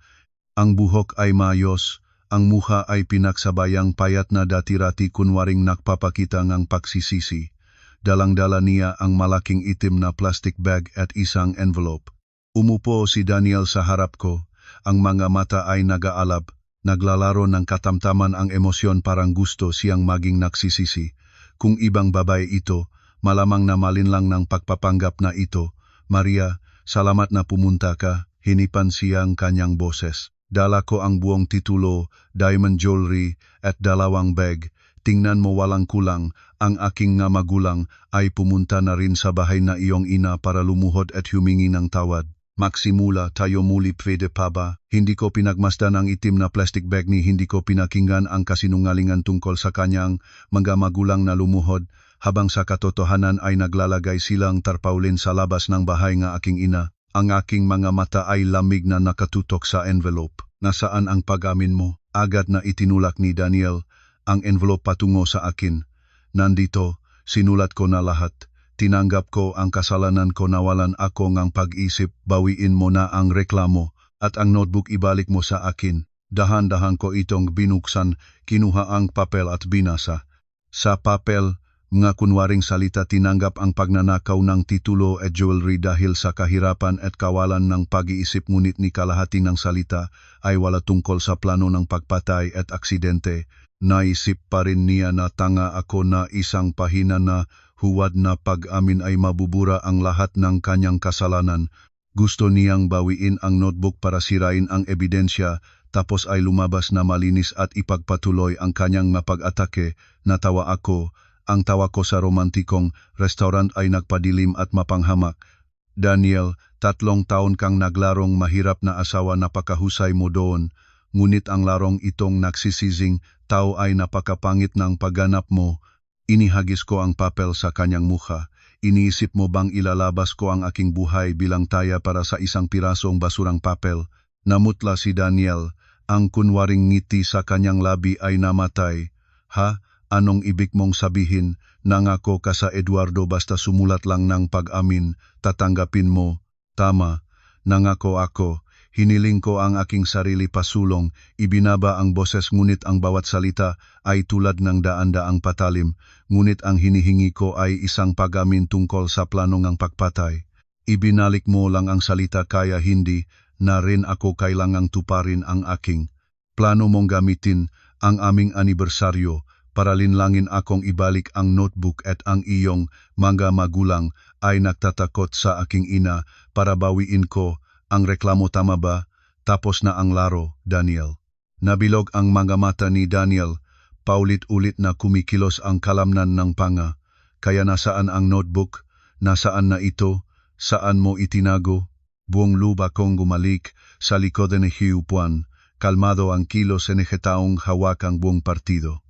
Ang buhok ay maayos. Ang mukha ay pinaksabayang payat na dati-rati, kunwaring nagpapakita ng pagsisisi. Dalang-dala niya ang malaking itim na plastic bag at isang envelope. Umupo si Daniel sa harap ko. Ang mga mata ay nag-aalab, naglalaro ng katamtaman ang emosyon, parang gusto siyang maging nagsisisi. Kung ibang babae ito, malamang na malinlang ng pagpapanggap na ito. Maria, salamat na pumunta ka, hinipan siyang kanyang boses. Dala ko ang buong titulo, diamond jewelry at 2 bag. Tingnan mo, walang kulang. Ang aking nga magulang ay pumunta na rin sa bahay na iyong ina para lumuhod at humingi ng tawad. Magsimula tayo muli, pwede pa ba? Hindi ko pinagmasdan ang itim na plastic bag ni hindi ko pinakinggan ang kasinungalingan tungkol sa kanyang mga magulang na lumuhod, habang sa katotohanan ay naglalagay silang tarpaulin sa labas ng bahay ng aking ina. Ang aking mga mata ay lamig na nakatutok sa envelope. Nasaan ang pag-amin mo? Agad na itinulak ni Daniel ang envelope patungo sa akin. Nandito, sinulat ko na lahat. Tinanggap ko ang kasalanan ko, nawalan ako ng pag-isip. Bawiin mo na ang reklamo at ang notebook ibalik mo sa akin. Dahan-dahan ko itong binuksan, kinuha ang papel at binasa. Sa papel, mga kunwaring salita, tinanggap ang pagnanakaw ng titulo at jewelry dahil sa kahirapan at kawalan ng pag-iisip, ngunit ni kalahati ng salita ay wala tungkol sa plano ng pagpatay at aksidente. Naisip pa rin niya na tanga ako, na isang pahina na huwad na pag-amin ay mabubura ang lahat ng kanyang kasalanan. Gusto niyang bawiin ang notebook para sirain ang ebidensya, tapos ay lumabas na malinis at ipagpatuloy ang kanyang mapag-atake. Natawa ako. Ang tawa ko sa romantikong restaurant ay nagpadilim at mapanghamak. Daniel, 3 taon kang naglarong mahirap na asawa, napakahusay mo doon. Ngunit ang larong itong nagsisising tao ay napakapangit ng pagganap mo. Inihagis ko ang papel sa kanyang mukha. Iniisip mo bang ilalabas ko ang aking buhay bilang taya para sa isang pirasong basurang papel? Namutla si Daniel. Ang kunwaring ngiti sa kanyang labi ay namatay. Ha? Anong ibig mong sabihin? Nangako ka sa Eduardo basta sumulat lang ng pag-amin, tatanggapin mo. Tama, nangako ako. Hiniling ko ang aking sarili pasulong, ibinaba ang boses ngunit ang bawat salita ay tulad ng daan-daang patalim, ngunit ang hinihingi ko ay isang pag-amin tungkol sa planong ang pagpatay. Ibinalik mo lang ang salita kaya hindi na rin ako kailangang tuparin ang aking plano mong gamitin ang aming anibersaryo para linlangin akong ibalik ang notebook at ang iyong mga magulang ay nagtatakot sa aking ina para bawiin ko ang reklamo, tama ba? Tapos na ang laro, Daniel. Nabilog ang mga mata ni Daniel, paulit-ulit na kumikilos ang kalamnan ng panga. Kaya nasaan ang notebook? Nasaan na ito? Saan mo itinago? Buong luba kong gumalik sa likod ni hiupuan, kalmado ang kilos ni taong hawak ang buong partido.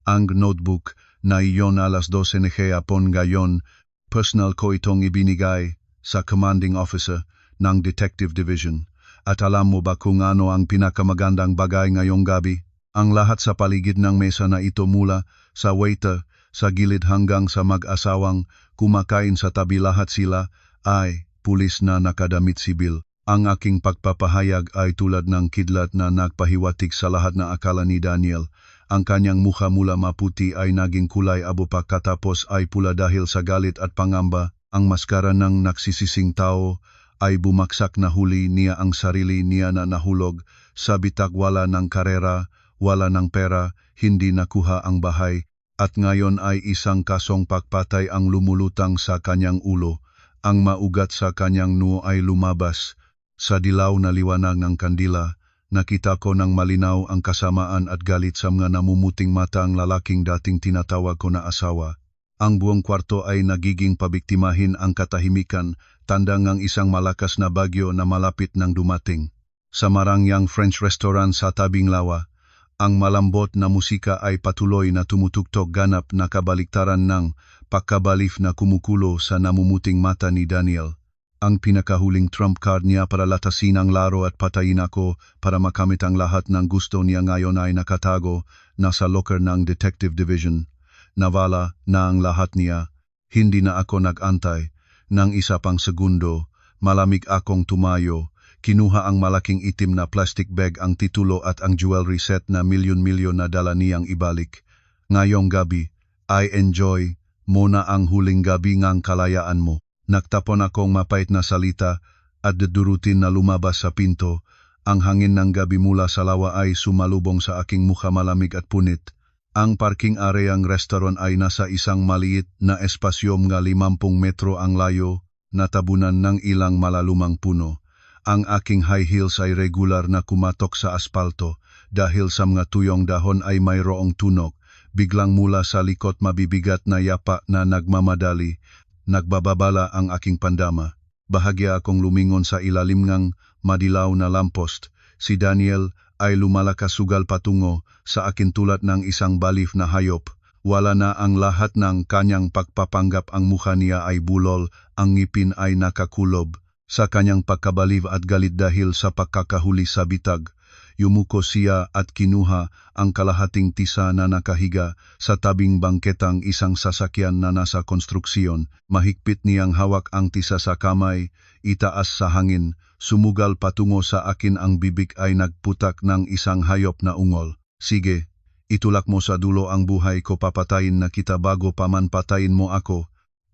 Ang notebook na iyon alas 12 hapon ngayon, personal ko itong ibinigay sa commanding officer ng Detective Division. At alam mo ba kung ano ang pinakamagandang bagay ngayong gabi? Ang lahat sa paligid ng mesa na ito mula sa waiter sa gilid hanggang sa mag-asawang kumakain sa tabi, lahat sila ay pulis na nakadamit sibil. Ang aking pagpapahayag ay tulad ng kidlat na nagpahiwatig sa lahat na akala ni Daniel. Ang kanyang mukha mula maputi ay naging kulay abo pagkatapos ay pula dahil sa galit at pangamba. Ang maskara ng nagsisising tao ay bumaksak na huli niya ang sarili niya na nahulog sa bitag, wala ng karera, wala ng pera, hindi nakuha ang bahay, at ngayon ay isang kasong pagpatay ang lumulutang sa kanyang ulo. Ang maugat sa kanyang noo ay lumabas. Sa dilaw na liwanag ng kandila, nakita ko ng malinaw ang kasamaan at galit sa mga namumuting mata ang lalaking dating tinatawag ko na asawa. Ang buong kwarto ay nagiging pabiktimahin ang katahimikan, tanda ng isang malakas na bagyo na malapit nang dumating. Sa marangyang French restaurant sa tabing lawa, ang malambot na musika ay patuloy na tumutugtog, ganap na kabaliktaran ng pagkabalif na kumukulo sa namumuting mata ni Daniel. Ang pinakahuling trump card niya para latasin ang laro at patayin ako para makamit ang lahat ng gusto niya ngayon ay nakatago na sa locker ng Detective Division. Nawala na ang lahat niya. Hindi na ako nag-antay. Nang isa pang segundo, malamig akong tumayo. Kinuha ang malaking itim na plastic bag, ang titulo at ang jewelry set na milyon-milyon na dala niyang ibalik. Ngayong gabi, I enjoy mo na ang huling gabi ngang kalayaan mo. Nagtapon akong mapait na salita at dudurutin na lumabas sa pinto. Ang hangin ng gabi mula sa lawa ay sumalubong sa aking mukha, malamig at punit. Ang parking areang restaurant ay nasa isang maliit na espasyo mga 50 metro ang layo, natabunan ng ilang malalumang puno. Ang aking high heels ay regular na kumatok sa aspalto dahil sa mga tuyong dahon ay mayroong tunog. Biglang mula sa likod mabibigat na yapa na nagmamadali. Nagbababala ang aking pandama. Bahagya akong lumingon sa ilalim ng madilaw na lampost. Si Daniel ay lumalakas sugal patungo sa akin tulad ng isang balif na hayop. Wala na ang lahat ng kanyang pagpapanggap, ang mukha niya ay bulol, ang ngipin ay nakakulob. Sa kanyang pagkabaliw at galit dahil sa pagkakahuli sa bitag, yumuko siya at kinuha ang kalahating tisa na nakahiga sa tabing bangketang isang sasakyan na nasa konstruksyon. Mahigpit niyang hawak ang tisa sa kamay, itaas sa hangin, sumugal patungo sa akin, ang bibig ay nagputak ng isang hayop na ungol. Sige, itulak mo sa dulo ang buhay ko, papatayin na kita bago pa man patayin mo ako.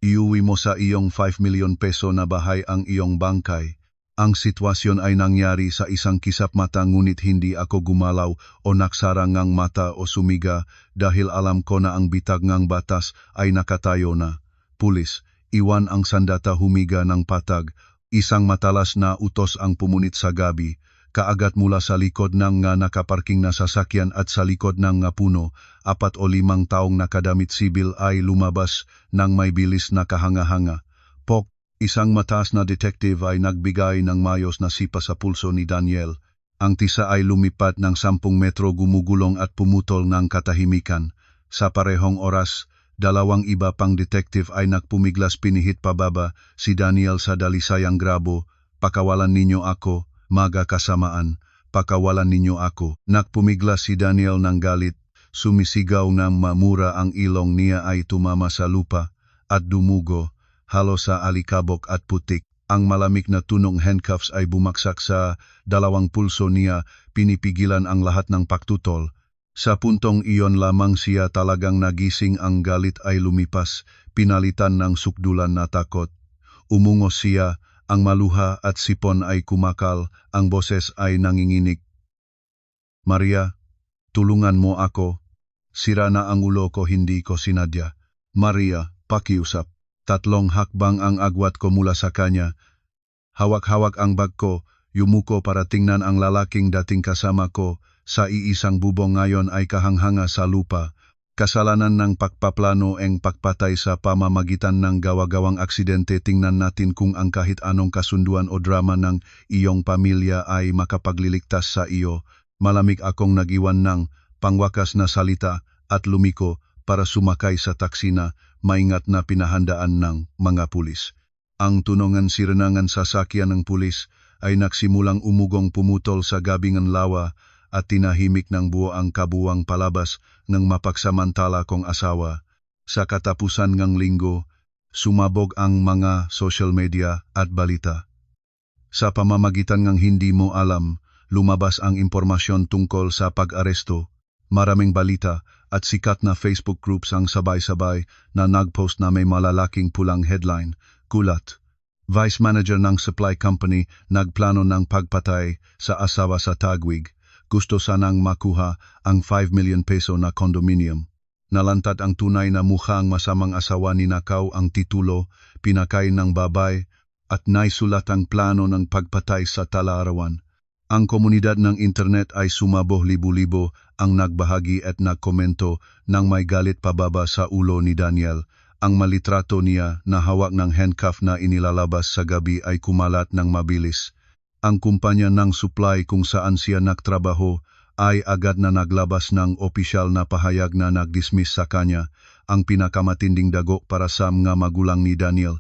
Iuwi mo sa iyong 5 milyon peso na bahay ang iyong bangkay. Ang sitwasyon ay nangyari sa isang kisap mata, ngunit hindi ako gumalaw o nagsarang ng mata o sumiga dahil alam ko na ang bitag ng batas ay nakatayo na. Pulis, iwan ang sandata, humiga ng patag. Isang matalas na utos ang pumunit sa gabi. Kaagad mula sa likod ng nga nakaparking na sasakyan at sa likod ng nga puno, 4 o 5 taong nakadamit sibil ay lumabas ng may bilis na kahanga-hanga. Pok, Isang mataas na detective ay nagbigay ng mayos na sipa sa pulso ni Daniel. Ang tisa ay lumipat ng 10 metro gumugulong at pumutol ng katahimikan. Sa parehong oras, dalawang iba pang detective ay nagpumiglas pinihit pababa si Daniel sa dalisayang grabo. Pakawalan ninyo ako, maga kasamaan, pakawalan ninyo ako. Nagpumiglas si Daniel ng galit, sumisigaw ng mamura ang ilong niya ay tumama sa lupa at dumugo, halos sa alikabok at putik. Ang malamig na tunong handcuffs ay bumaksak sa dalawang pulso niya, pinipigilan ang lahat ng pagtutol. Sa puntong iyon lamang siya talagang nagising, ang galit ay lumipas, pinalitan ng sukdulan na takot. Umungos siya, ang maluha at sipon ay kumakal, ang boses ay nanginginig. Maria, tulungan mo ako. Sira na ang ulo ko, hindi ko sinadya. Maria, pakiusap. 3 hakbang ang agwat ko mula sa kanya. Hawak-hawak ang bag ko, yumuko para tingnan ang lalaking dating kasama ko. Sa iisang bubong ngayon ay kahanghanga sa lupa. Kasalanan ng pagpaplano ang pagpatay sa pamamagitan ng gawa-gawang aksidente. Tingnan natin kung ang kahit anong kasunduan o drama ng iyong pamilya ay makapagliligtas sa iyo. Malamig akong nagiwan ng pangwakas na salita at lumiko para sumakay sa taksi na maingat na pinahandaan ng mga pulis. Ang tunongan sirenangan sasakyan ng pulis ay nagsimulang umugong pumutol sa gabing ng lawa at tinahimik ng buo ang kabuwang palabas ng mapagsamantala kong asawa. Sa katapusan ng linggo, sumabog ang mga social media at balita. Sa pamamagitan ng hindi mo alam, lumabas ang impormasyon tungkol sa pag-aresto. Maraming balita at sikat na Facebook groups ang sabay-sabay na nagpost na may malalaking pulang headline, kulat. Vice Manager ng Supply Company nagplano ng pagpatay sa asawa sa Taguig. Gusto sanang makuha ang 5 million peso na condominium. Nalantad ang tunay na mukha, ang masamang asawa, ninakaw ang titulo, pinakain ng babay, at naisulat ang plano ng pagpatay sa Talaarawan. Ang komunidad ng internet ay sumabog, libo-libo ang nagbahagi at nagkomento nang may galit pababa sa ulo ni Daniel. Ang malitrato niya na hawak ng handcuff na inilalabas sa gabi ay kumalat ng mabilis. Ang kumpanya ng supply kung saan siya nagtrabaho ay agad na naglabas ng opisyal na pahayag na nag-dismiss sa kanya, ang pinakamatinding dagok para sa mga magulang ni Daniel.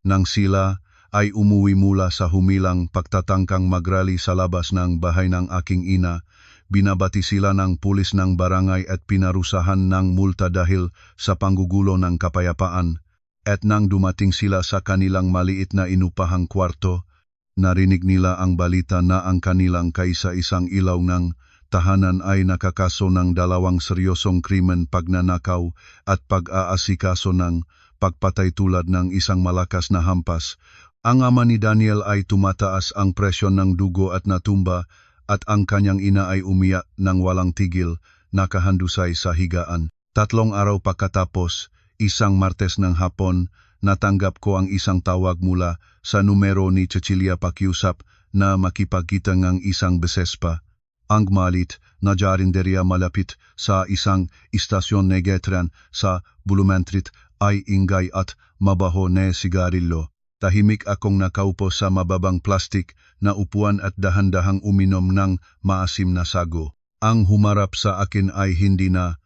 Nang sila ay umuwi mula sa humilang pagtatangkang magrally sa labas ng bahay ng aking ina, binabati sila ng pulis ng barangay at pinarusahan ng multa dahil sa panggugulo ng kapayapaan. At nang dumating sila sa kanilang maliit na inupahang kwarto, narinig nila ang balita na ang kanilang kaisa-isang ilaw ng tahanan ay nakakaso ng 2 seryosong krimen, pagnanakaw at pag-aasikaso ng pagpatay tulad ng isang malakas na hampas. Ang ama ni Daniel ay tumataas ang presyon ng dugo at natumba, at ang kanyang ina ay umiyak ng walang tigil, nakahandusay sa higaan. 3 araw pagkatapos, isang Martes ng hapon, natanggap ko ang isang tawag mula sa numero ni Cecilia pakiusap na makipagkita ng isang beses pa. Ang malit na jarinderya malapit sa isang istasyon Negetran sa Bulumentrit ay ingay at mabaho na sigarilyo. Tahimik akong nakaupo sa mababang plastik na upuan at dahan-dahang uminom ng maasim na sago. Ang humarap sa akin ay hindi na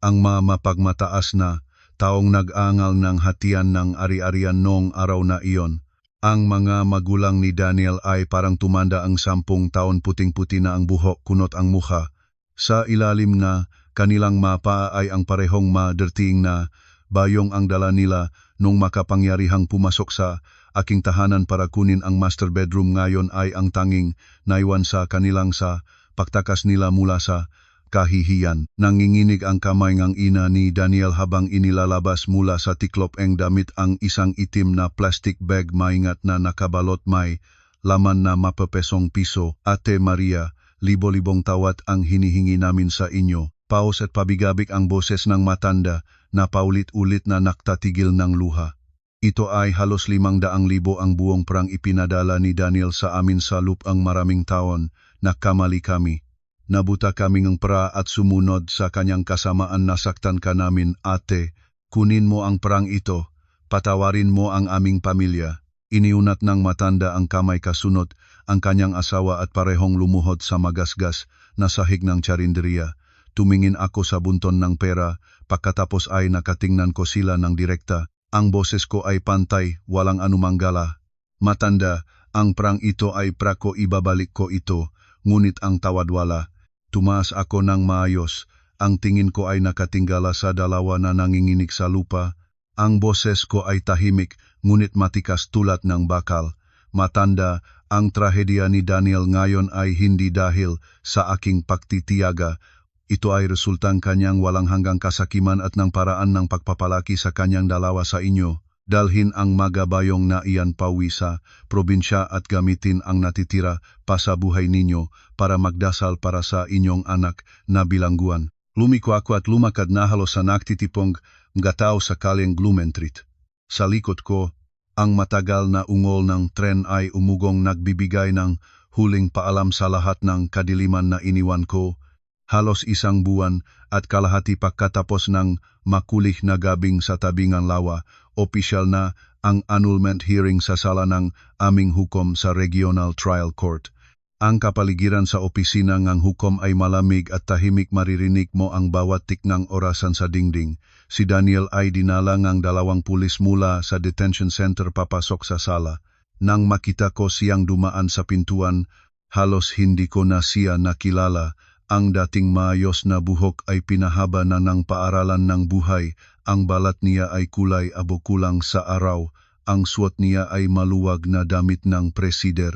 ang mapagmataas na taong nag-aangal ng hatian ng ari-arian noong araw na iyon. Ang mga magulang ni Daniel ay parang tumanda, ang 10 taon, puting-puti na ang buhok, kunot ang mukha. Sa ilalim na kanilang mapa ay ang parehong madertiing na bayong ang dala nila nung makapangyarihang pumasok sa aking tahanan para kunin ang master bedroom. Ngayon ay ang tanging naiwan sa kanilang sa pagtakas nila mula sa kahihiyan. Nanginginig ang kamay ng ina ni Daniel habang inilalabas mula sa tiklop ang damit ang isang itim na plastic bag, maingat na nakabalot, may laman na mapapesong piso. Ate Maria, libo-libong tawad ang hinihingi namin sa inyo. Paus at pabigabik ang boses ng matanda na paulit-ulit na naktatigil ng luha. Ito ay halos 500,000 ang buong perang ipinadala ni Daniel sa amin sa lupang maraming taon. Nakamali kami. Nabuta kami ng pra at sumunod sa kanyang kasamaan. Nasaktan ka namin, ate. Kunin mo ang perang ito. Patawarin mo ang aming pamilya. Iniunat ng matanda ang kamay kasunod ang kanyang asawa at parehong lumuhod sa magasgas na sahig ng tsarinderiya. Tumingin ako sa bunton ng pera, pagkatapos ay nakatingnan ko sila ng direkta. Ang boses ko ay pantay, walang anumang gala. Matanda, ang prang ito ay prako, ibabalik ko ito, ngunit ang tawad wala. Tumaas ako ng maayos, ang tingin ko ay nakatinggala sa dalawa na nanginginig sa lupa. Ang boses ko ay tahimik, ngunit matikas tulad ng bakal. Matanda, ang trahedya ni Daniel ngayon ay hindi dahil sa aking pagtitiyaga. Ito ay resultang kanyang walang hanggang kasakiman at ng paraan ng pagpapalaki sa kanyang dalawa sa inyo. Dalhin ang magabayong na iyan pauwi sa probinsya at gamitin ang natitira pa sa buhay ninyo para magdasal para sa inyong anak na bilangguan. Lumiko ako at lumakad na halos sa naktitipong ngatao sa kalyeng Blumentritt. Sa likod ko, ang matagal na ungol ng tren ay umugong, nagbibigay ng huling paalam sa lahat ng kadiliman na iniwan ko. Halos isang buwan at kalahati pagkatapos ng makulit na gabing sa tabingang lawa, opisyal na ang annulment hearing sa sala ng aming hukom sa Regional Trial Court. Ang kapaligiran sa opisina ng hukom ay malamig at tahimik, maririnig mo ang bawat tik ng orasan sa dingding. Si Daniel ay dinala ng 2 pulis mula sa detention center papasok sa sala. Nang makita ko siyang dumaan sa pintuan, halos hindi ko na siya nakilala. Ang dating maayos na buhok ay pinahaba na ng paaralan ng buhay. Ang balat niya ay kulay abo, kulang sa araw. Ang suot niya ay maluwag na damit ng presider.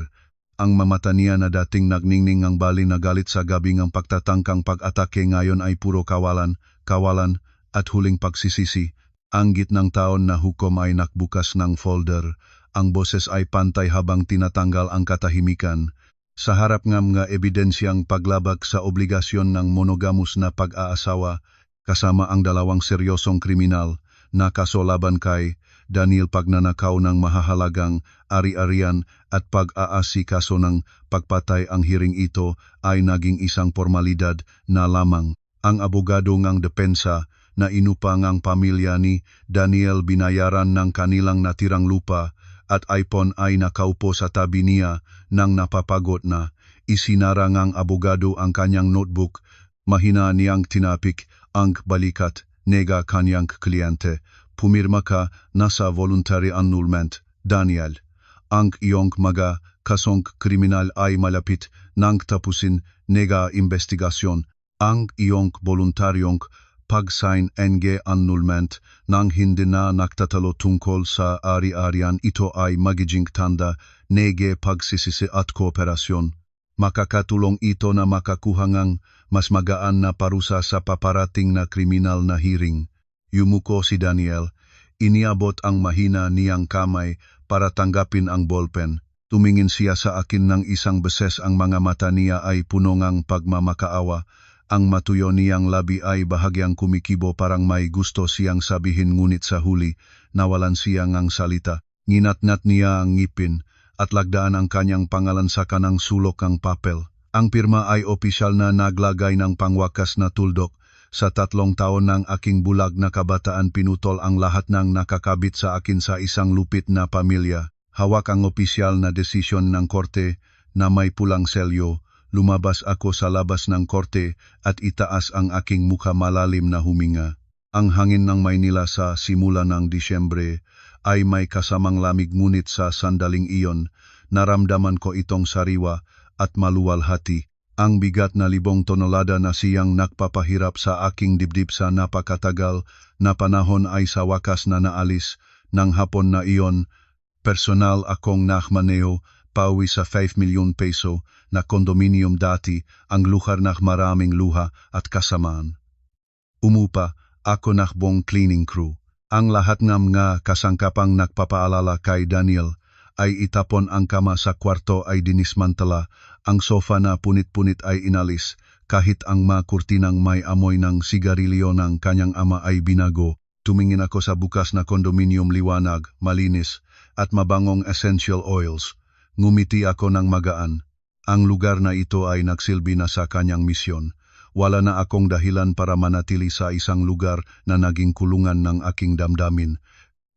Ang mamata niya na dating nagningning ang bali na galit sa gabing ang pagtatangkang pag-atake ngayon ay puro kawalan at huling pagsisisi. Ang gitnang taon na hukom ay nakbukas ng folder. Ang boses ay pantay habang tinatanggal ang katahimikan. Sa harap ng mga ebidensyang paglabag sa obligasyon ng monogamous na pag-aasawa, kasama ang 2 seryosong kriminal na kaso laban kay Daniel, pagnanakaw ng mahahalagang ari-arian at pag-aasikaso ng pagpatay. Ang hearing ito ay naging isang formalidad na lamang. Ang abogado ng depensa na inupa ng pamilya ni Daniel binayaran ng kanilang natirang lupa at iPhone ay nakaupo sa tabi niya nang napapagod na. Isinara ng abogado ang kanyang notebook. Mahina niyang tinapik ang balikat. Nega kanyang kliyente. Pumirma ka na sa voluntary annulment, Daniel. Ang iyong mga kasong kriminal ay malapit nang tapusin. Nega investigasyon. Ang iyong voluntaryong pag-sign ng annulment nang hindi na nagtatalo tungkol sa ari-arian, ito ay magiging tanda nege pagsisisi at kooperasyon. Makakatulong ito na makakuha ng mas magaan na parusa sa paparating na kriminal na hearing. Yumuko si Daniel. Iniabot ang mahina niyang kamay para tanggapin ang ballpen. Tumingin siya sa akin ng isang beses. Ang mga mata niya ay puno ng pagmamakaawa. Ang matuyo niyang labi ay bahagyang kumikibo, parang may gusto siyang sabihin, ngunit sa huli, nawalan siya ng salita. Nginatnat niya ang ngipin at lagdaan ang kanyang pangalan sa kanang sulok ng papel. Ang pirma ay opisyal na naglagay ng pangwakas na tuldok. Sa 3 taon ng aking bulag na kabataan, pinutol ang lahat ng nakakabit sa akin sa isang lupit na pamilya. Hawak ang opisyal na desisyon ng korte na may pulang selyo. Lumabas ako sa labas ng korte at itaas ang aking mukha, malalim na huminga. Ang hangin ng Maynila sa simula ng Disyembre ay may kasamang lamig, ngunit sa sandaling iyon, naramdaman ko itong sariwa at maluwalhati. Ang bigat na 1,000 tonelada na siyang nagpapahirap sa aking dibdib sa napakatagal na panahon ay sa wakas na naalis. Nang hapon na iyon, personal akong nakmaneho pauwi sa 5 milyon peso na kondominium dati, ang lugar na maraming luha at kasamaan. Umupa ako nakbong cleaning crew. Ang lahat ng mga kasangkapang nagpapaalala kay Daniel ay itapon. Ang kama sa kwarto ay dinismantala. Ang sofa na punit-punit ay inalis. Kahit ang mga kurtinang may amoy ng sigarilyo ng kanyang ama ay binago. Tumingin ako sa bukas na kondominium, liwanag, malinis, at mabangong essential oils. Ngumiti ako ng magaan. Ang lugar na ito ay nagsilbi na sa kanyang misyon. Wala na akong dahilan para manatili sa isang lugar na naging kulungan ng aking damdamin.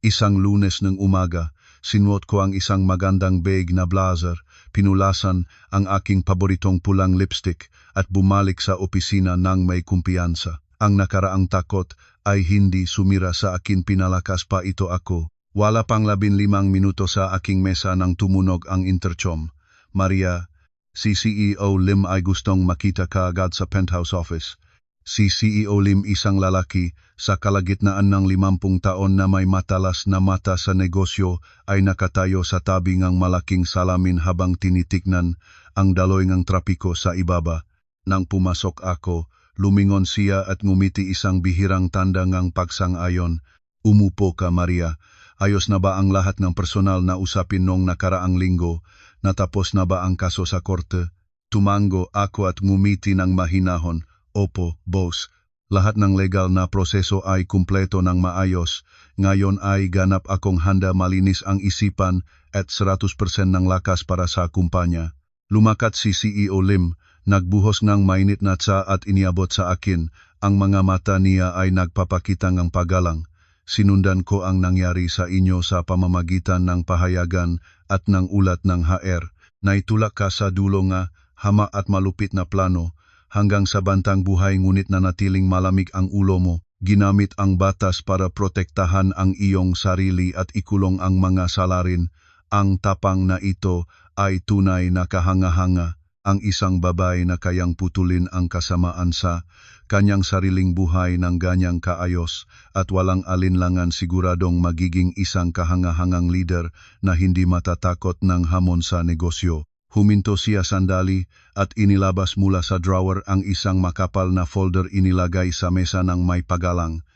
Isang Lunes ng umaga, Sinuot ko ang isang magandang bag na blazer, pinulasan ang aking paboritong pulang lipstick at bumalik sa opisina ng may kumpiyansa. Ang nakaraang takot ay hindi sumira sa akin, pinalakas pa ito ako. Wala pang 15 minuto sa aking mesa nang tumunog ang intercom. Maria, si CEO Lim ay gustong makita ka agad sa penthouse office. Si CEO Lim, isang lalaki sa kalagitnaan ng 50 taon na may matalas na mata sa negosyo, ay nakatayo sa tabi ng malaking salamin habang tinitignan ang daloy ng trapiko sa ibaba. Nang pumasok ako, lumingon siya at ngumiti, isang bihirang tanda ng pagsang-ayon. Umupo ka, Maria. Ayos na ba ang lahat ng personal na usapin nung nakaraang linggo? Natapos na ba ang kaso sa korte? Tumango ako at ngumiti ng mahinahon. Opo, boss. Lahat ng legal na proseso ay kumpleto ng maayos. Ngayon ay ganap akong handa, malinis ang isipan at 100% ng lakas para sa kumpanya. Lumakat si CEO Lim, nagbuhos ng mainit na tsa at iniabot sa akin. Ang mga mata niya ay nagpapakita ng paggalang. Sinundan ko ang nangyari sa inyo sa pamamagitan ng pahayagan at ng ulat ng HR. Naitulak ka sa dulo nga, hama at malupit na plano. Hanggang sa bantang buhay, ngunit nanatiling malamig ang ulo mo. Ginamit ang batas para protektahan ang iyong sarili at ikulong ang mga salarin. Ang tapang na ito ay tunay na kahanga-hanga. Ang isang babae na kayang putulin ang kasamaan sa kanyang sariling buhay ng ganyang kaayos at walang alinlangan, siguradong magiging isang kahanga-hangang leader na hindi matatakot ng hamon sa negosyo. Huminto siya sandali at inilabas mula sa drawer ang isang makapal na folder, inilagay sa mesa ng may pagalang.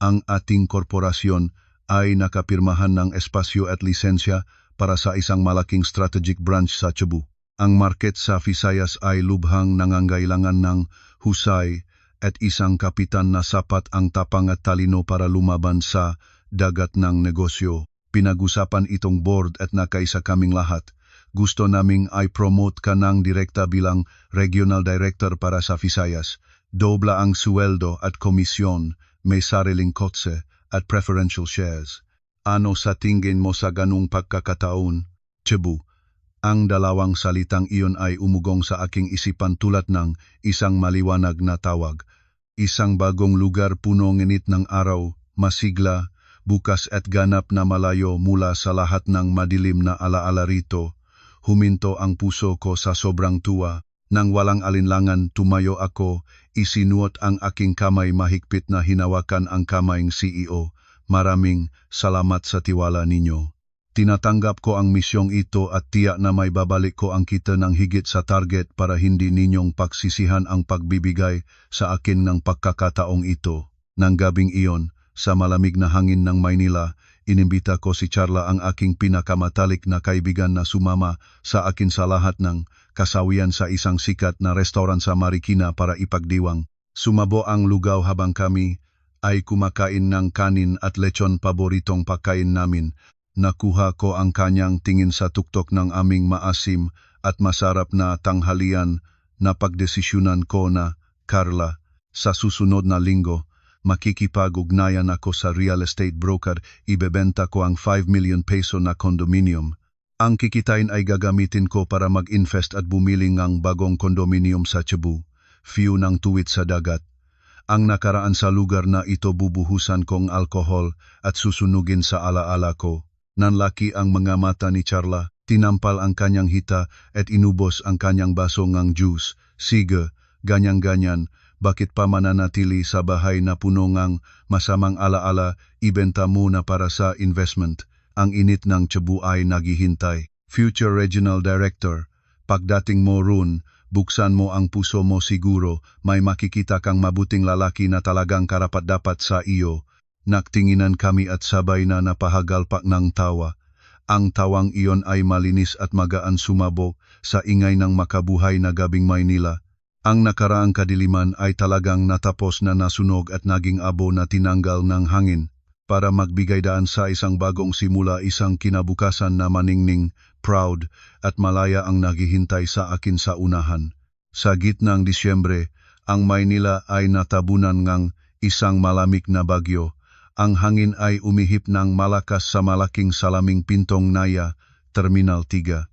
Ang ating korporasyon ay nakapirmahan ng espasyo at lisensya para sa isang malaking strategic branch sa Cebu. Ang market sa Visayas ay lubhang nangangailangan ng husay at isang kapitan na sapat ang tapang at talino para lumaban sa dagat ng negosyo. Pinag-usapan itong board at nakaisa kaming lahat. Gusto naming i-promote ka ng direkta bilang regional director para sa Visayas. Dobla ang sweldo at komisyon, may sariling kotse at preferential shares. Ano sa tingin mo sa ganung pagkakataon, Cebu? Ang dalawang salitang iyon ay umugong sa aking isipan tulad ng isang maliwanag na tawag. Isang bagong lugar, puno nginit ng araw, masigla, bukas at ganap na malayo mula sa lahat ng madilim na alaala rito. Huminto ang puso ko sa sobrang tuwa. Nang walang alinlangan, tumayo ako, isinuot ang aking kamay, mahigpit na hinawakan ang kamay ng CEO. Maraming salamat sa tiwala ninyo. Tinatanggap ko ang misyong ito at tiyak na may babalik ko ang kita ng higit sa target para hindi ninyong pagsisihan ang pagbibigay sa akin ng pagkakataong ito. Nang gabing iyon, sa malamig na hangin ng Maynila, inimbita ko si Charla, ang aking pinakamatalik na kaibigan, na sumama sa akin sa lahat ng kasawian sa isang sikat na restaurant sa Marikina para ipagdiwang. Sumabo ang lugaw habang kami ay kumakain ng kanin at lechon, paboritong pagkain namin. Nakuha ko ang kanyang tingin sa tuktok ng aming maasim at masarap na tanghalian. Napagdesisyunan ko na, Carla, sa susunod na linggo, makikipag-ugnayan ako sa real estate broker. Ibebenta ko ang 5 million peso na condominium. Ang kikitain ay gagamitin ko para mag-invest at bumili ng bagong condominium sa Cebu, view ng tuwid sa dagat. Ang nakaraan sa lugar na ito, bubuhusan kong alkohol at susunugin sa alaala ko. Nanlaki ang mga mata ni Charla, tinampal ang kanyang hita at inubos ang kanyang baso ng juice. Sige, ganyan-ganyan, bakit pa mananatili sa bahay na puno ng masamang alaala? Ibenta muna para sa investment. Ang init ng Cebu ay naghihintay. Future Regional Director, pagdating mo roon, buksan mo ang puso mo, siguro may makikita kang mabuting lalaki na talagang karapat-dapat sa iyo. Naktinginan kami at sabay na napahagalpak ng tawa. Ang tawang iyon ay malinis at magaan, sumabog sa ingay ng makabuhay na gabing Maynila. Ang nakaraang kadiliman ay talagang natapos na, nasunog at naging abo na tinanggal ng hangin para magbigay daan sa isang bagong simula, isang kinabukasan na maningning, proud at malaya ang naghihintay sa akin sa unahan. Sa gitnang Disyembre, ang Maynila ay natabunan ng isang malamig na bagyo. Ang hangin ay umihip ng malakas sa malaking salaming pintong Naya, Terminal 3.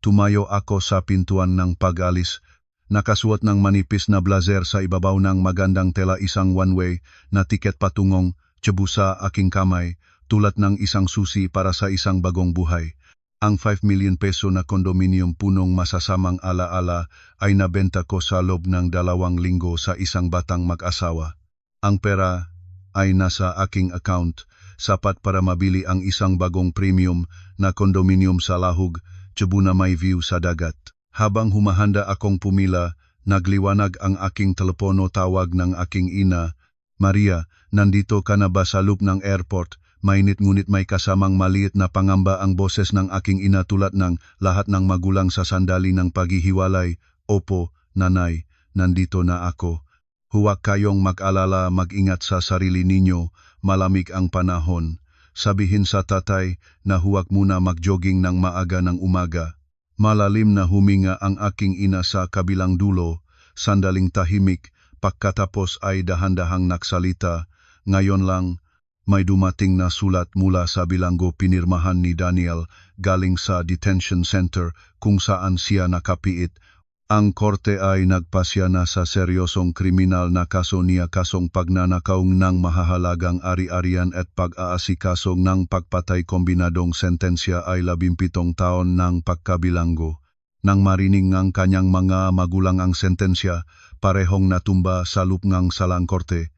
Tumayo ako sa pintuan ng pag-alis. Nakasuot ng manipis na blazer sa ibabaw ng magandang tela, isang one-way na tiket patungong Cebu sa aking kamay, tulad ng isang susi para sa isang bagong buhay. Ang 5 million peso na kondominium punong masasamang alaala ay nabenta ko sa loob ng 2 linggo sa isang batang mag-asawa. Ang pera ay nasa aking account, sapat para mabili ang isang bagong premium na kondominium sa Lahug, Cebu na may view sa dagat. Habang humahanda akong pumila, nagliwanag ang aking telepono, tawag ng aking ina. Maria, nandito ka na ba sa loop ng airport? Mainit ngunit may kasamang maliit na pangamba ang boses ng aking ina, tulad ng lahat ng magulang sa sandali ng paghihiwalay. Opo, nanay, nandito na ako. Huwag kayong mag-alala, mag-ingat sa sarili ninyo, malamig ang panahon. Sabihin sa tatay na huwag muna mag-jogging ng maaga ng umaga. Malalim na huminga ang aking ina sa kabilang dulo, sandaling tahimik, pagkatapos ay dahan-dahang nagsalita. Ngayon lang, may dumating na sulat mula sa bilanggo, pinirmahan ni Daniel, galing sa detention center kung saan siya nakapiit. Ang korte ay nagpasya na sa seryosong kriminal na kaso niya, kasong pagnanakaw ng mahahalagang ari-arian at pag-aasikasong ng pagpatay. Kombinadong sentensya ay 17 taon ng pagkabilanggo. Nang marinig ng kanyang mga magulang ang sentensya, parehong natumba sa lupngang salang korte.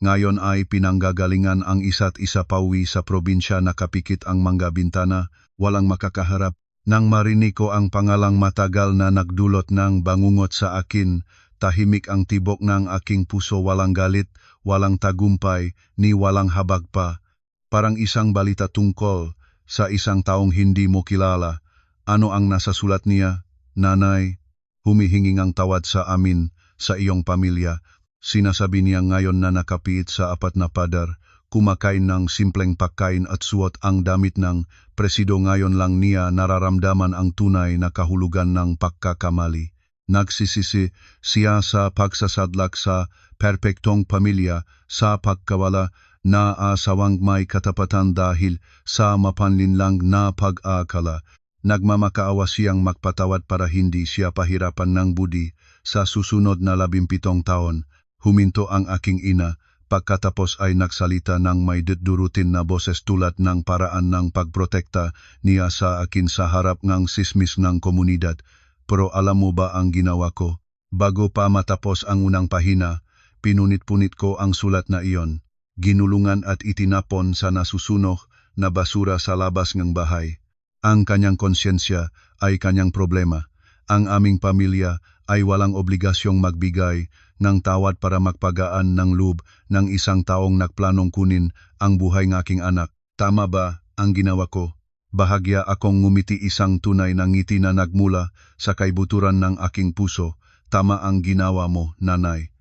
Ngayon ay pinanggagalingan ang isa't isa pauwi sa probinsya, nakapikit ang mga bintana, walang makakaharap. Nang marinig ko ang pangalang matagal na nagdulot ng bangungot sa akin, tahimik ang tibok ng aking puso, walang galit, walang tagumpay, ni walang habag pa. Parang isang balita tungkol sa isang taong hindi mo kilala. Ano ang nasa sulat niya? Nanay, humihingi ng tawad sa amin, sa iyong pamilya. Sinasabi niya ngayon na nakapiit sa 4 na pader, kumakain ng simpleng pagkain at suot ang damit ng presido. Ngayon lang niya nararamdaman ang tunay na kahulugan ng pagkakamali. Nagsisisi siya sa pagsasadlak sa perpektong pamilya, sa pagkawala na asawang may katapatan dahil sa mapanlinlang na pag-aakala. Nagmamakaawa siyang magpatawad para hindi siya pahirapan ng budi. Sa susunod na 17 taon, huminto ang aking ina. Pagkatapos ay nagsalita ng may durutin na boses, tulad ng paraan ng pagprotekta niya sa akin sa harap ng sismis ng komunidad. Pero alam mo ba ang ginawa ko? Bago pa matapos ang unang pahina, pinunit-punit ko ang sulat na iyon. Ginulungan at itinapon sa nasusunog na basura sa labas ng bahay. Ang kanyang konsyensya ay kanyang problema. Ang aming pamilya ay walang obligasyong magbigay ng tawad para magpagaan ng loob ng isang taong nagplanong kunin ang buhay ng aking anak. Tama ba ang ginawa ko? Bahagya akong ngumiti, isang tunay na ngiti na nagmula sa kaibuturan ng aking puso. Tama ang ginawa mo, nanay.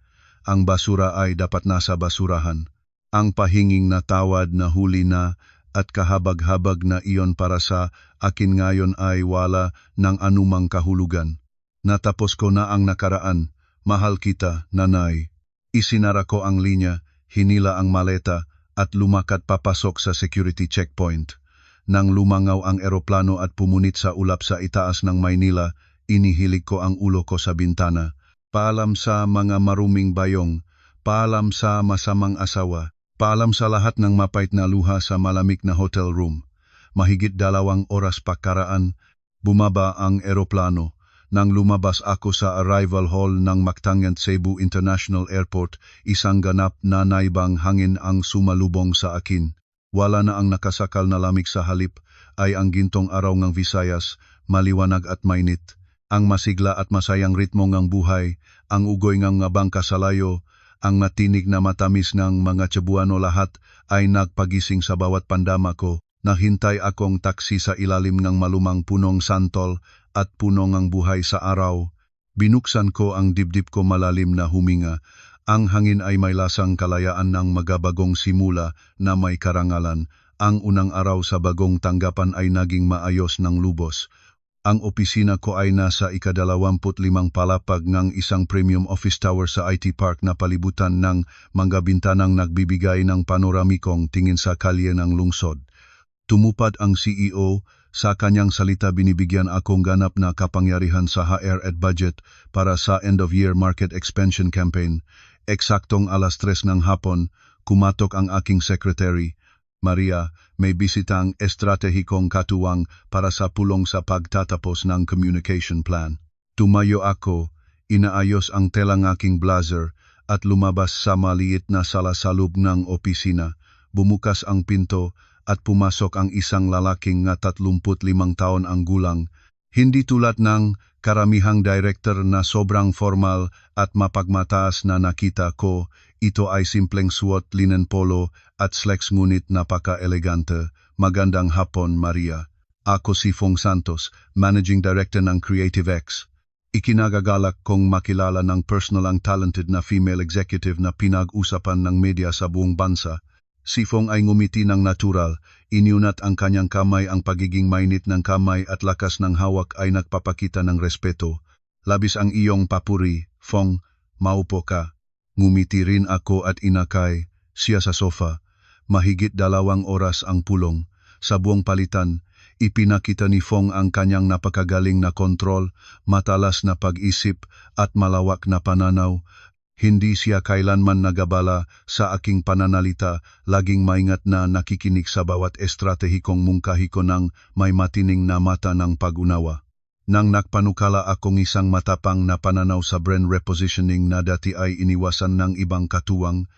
Ang basura ay dapat nasa basurahan. Ang pahinging na tawad na huli na at kahabag-habag na iyon para sa akin ngayon ay wala ng anumang kahulugan. Natapos ko na ang nakaraan. Mahal kita, nanay. Isinara ko ang linya, hinila ang maleta, at lumakad papasok sa security checkpoint. Nang lumangaw ang eroplano at pumunit sa ulap sa itaas ng Maynila, inihilig ko ang ulo ko sa bintana. Paalam sa mga maruming bayong, paalam sa masamang asawa, paalam sa lahat ng mapait na luha sa malamig na hotel room. Mahigit 2 oras pagkaraan, bumaba ang eroplano. Nang lumabas ako sa arrival hall ng Mactangan Cebu International Airport, isang ganap na naibang hangin ang sumalubong sa akin. Wala na ang nakasakal na lamig, sa halip ay ang gintong araw ng Visayas, maliwanag at mainit. Ang masigla at masayang ritmo ng buhay, ang ugoy ng bangka sa layo, ang matinig na matamis ng mga Cebuano, lahat ay nagpagising sa bawat pandama ko. Nahintay akong taksi sa ilalim ng malumang punong santol at puno ng buhay sa araw. Binuksan ko ang dibdib ko, malalim na huminga. Ang hangin ay may lasang kalayaan ng magabagong simula na may karangalan. Ang unang araw sa bagong tanggapan ay naging maayos ng lubos. Ang opisina ko ay nasa ika-25 palapag ng isang premium office tower sa IT Park na palibutan ng mga bintanang nagbibigay ng panoramikong tingin sa kalye ng lungsod. Tumupad ang CEO, sa kanyang salita binibigyan akong ganap na kapangyarihan sa HR at budget para sa end-of-year market expansion campaign. Eksaktong 3:00 ng hapon, kumatok ang aking secretary, Maria, may bisitang estratehikong katuwang para sa pulong sa pagtatapos ng communication plan. Tumayo ako, inaayos ang telang aking blazer at lumabas sa maliit na sala sa loob ng opisina. Bumukas ang pinto at pumasok ang isang lalaking na 35 taon ang gulang. Hindi tulad ng karamihang director na sobrang formal at mapagmataas na nakita ko, ito ay simpleng suot linen polo at slacks ngunit napaka-elegante. Magandang hapon, Maria. Ako si Fong Santos, Managing Director ng Creative X. Ikinagagalak kong makilala ng personal ang talented na female executive na pinag-usapan ng media sa buong bansa. Si Fong ay ngumiti ng natural, iniunat ang kanyang kamay, ang pagiging mainit ng kamay at lakas ng hawak ay nagpapakita ng respeto. Labis ang iyong papuri, Fong, maupo ka. Ngumiti rin ako at inakay siya sa sofa. Mahigit 2 oras ang pulong. Sa buong palitan, ipinakita ni Fong ang kanyang napakagaling na kontrol, matalas na pag-isip at malawak na pananaw. Hindi siya kailanman nagabala sa aking pananalita, laging maingat na nakikinig sa bawat estratehikong mungkahi ko ng may matining na mata ng pag-unawa. Nang nakpanukala akong isang matapang na pananaw sa brand repositioning na dati ay iniwasan ng ibang katuwang,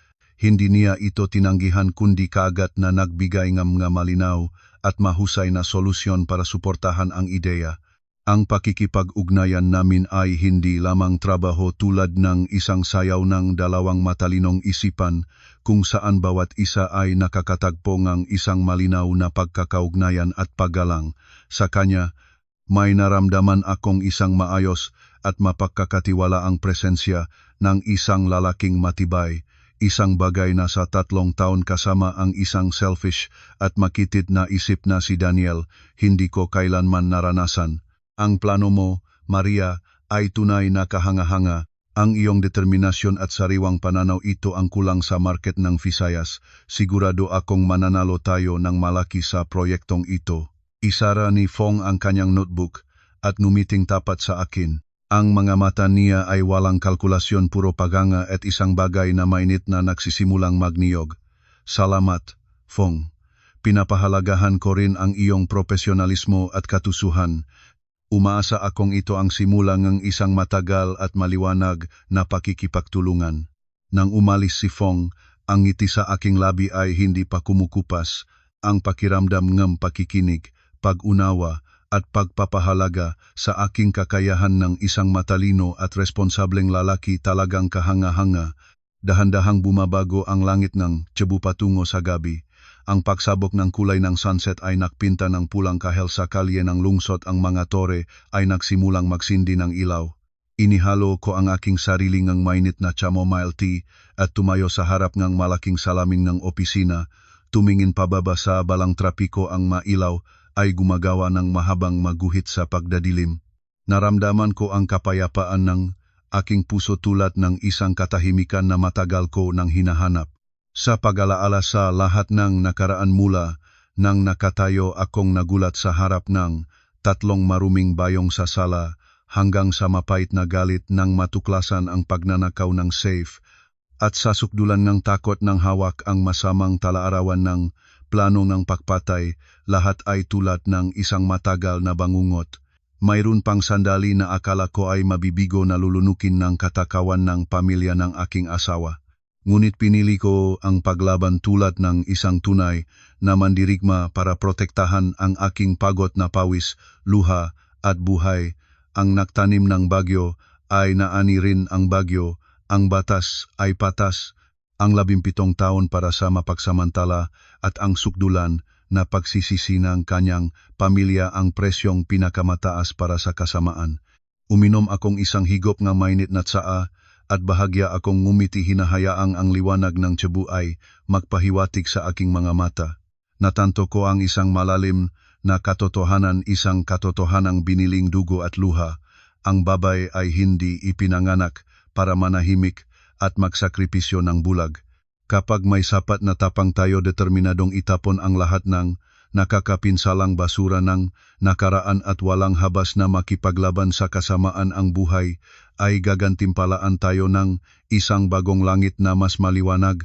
hindi niya ito tinanggihan kundi kaagad na nagbigay ng mga malinaw at mahusay na solusyon para suportahan ang ideya. Ang pakikipag-ugnayan namin ay hindi lamang trabaho tulad ng isang sayaw ng 2 matalinong isipan kung saan bawat isa ay nakakatagpo ng isang malinaw na pagkakaugnayan at paggalang. Sa kanya, may naramdaman akong isang maayos at mapagkakatiwalaang presensya ng isang lalaking matibay, isang bagay na sa 3 taon kasama ang isang selfish at makitid na isip na si Daniel, hindi ko kailanman naranasan. Ang plano mo, Maria, ay tunay na kahanga-hanga. Ang iyong determinasyon at sariwang pananaw, ito ang kulang sa market ng Visayas. Sigurado akong mananalo tayo ng malaki sa proyektong ito. Isara ni Fong ang kanyang notebook at ngumiting tapat sa akin. Ang mga mata niya ay walang kalkulasyon, puro paganga at isang bagay na mainit na nagsisimulang magniyog. Salamat, Fong. Pinapahalagahan ko rin ang iyong profesionalismo at katusuhan. Umaasa akong ito ang simula ng isang matagal at maliwanag na pakikipagtulungan. Nang umalis si Fong, ang ngiti sa aking labi ay hindi pa kumukupas. Ang pakiramdam ng pakikinig, pag-unawa at pagpapahalaga sa aking kakayahan ng isang matalino at responsableng lalaki talagang kahanga-hanga. Dahan-dahang bumabago ang langit ng Cebu patungo sa gabi. Ang pagsabok ng kulay ng sunset ay nakpinta ng pulang kahel sa kalye ng lungsod, ang mga tore ay nagsimulang magsindi ng ilaw. Inihalo ko ang aking sarili ng mainit na chamomile tea at tumayo sa harap ng malaking salamin ng opisina. Tumingin pababa sa balang trapiko, ang mailaw ay gumagawa ng mahabang maguhit sa pagdadilim. Naramdaman ko ang kapayapaan ng aking puso tulad ng isang katahimikan na matagal ko nang hinahanap. Sa pag-alaala sa lahat ng nakaraan mula nang nakatayo akong nagulat sa harap ng 3 maruming bayong sa sala hanggang sa mapait na galit nang matuklasan ang pagnanakaw ng safe at sasukdulan ng takot ng hawak ang masamang talaarawan ng plano ng pagpatay, lahat ay tulad ng isang matagal na bangungot. Mayroon pang sandali na akala ko ay mabibigo na lulunukin ng katakawan ng pamilya ng aking asawa. Ngunit pinili ko ang paglaban tulad ng isang tunay na mandirigma para protektahan ang aking pagod na pawis, luha at buhay. Ang nagtanim ng bagyo ay naani rin ang bagyo, ang batas ay patas, ang 17 taon para sa mapagsamantala at ang sukdulan na pagsisisi ng kanyang pamilya ang presyong pinakamataas para sa kasamaan. Uminom akong isang higop ng mainit na tsaa at bahagya akong ngumiti, hinahayaang ang liwanag ng Cebu ay magpahiwatig sa aking mga mata. Natanto ko ang isang malalim na katotohanan, isang katotohanang biniling dugo at luha. Ang babae ay hindi ipinanganak para manahimik at magsakripisyo ng bulag. Kapag may sapat na tapang tayo, determinadong itapon ang lahat ng nakakapinsalang basura ng nakaraan at walang habas na makipaglaban sa kasamaan, ang buhay ay gagantimpalaan tayo ng isang bagong langit na mas maliwanag,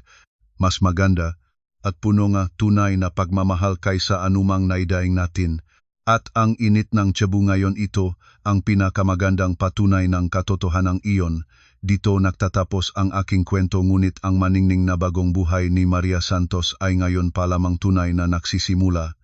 mas maganda, at puno ng tunay na pagmamahal kaysa anumang naidaing natin. At ang init ng tiyabu ngayon, ito ang pinakamagandang patunay ng katotohanang iyon. Dito nagtatapos ang aking kwento, ngunit ang maningning na bagong buhay ni Maria Santos ay ngayon pa lamang tunay na nagsisimula.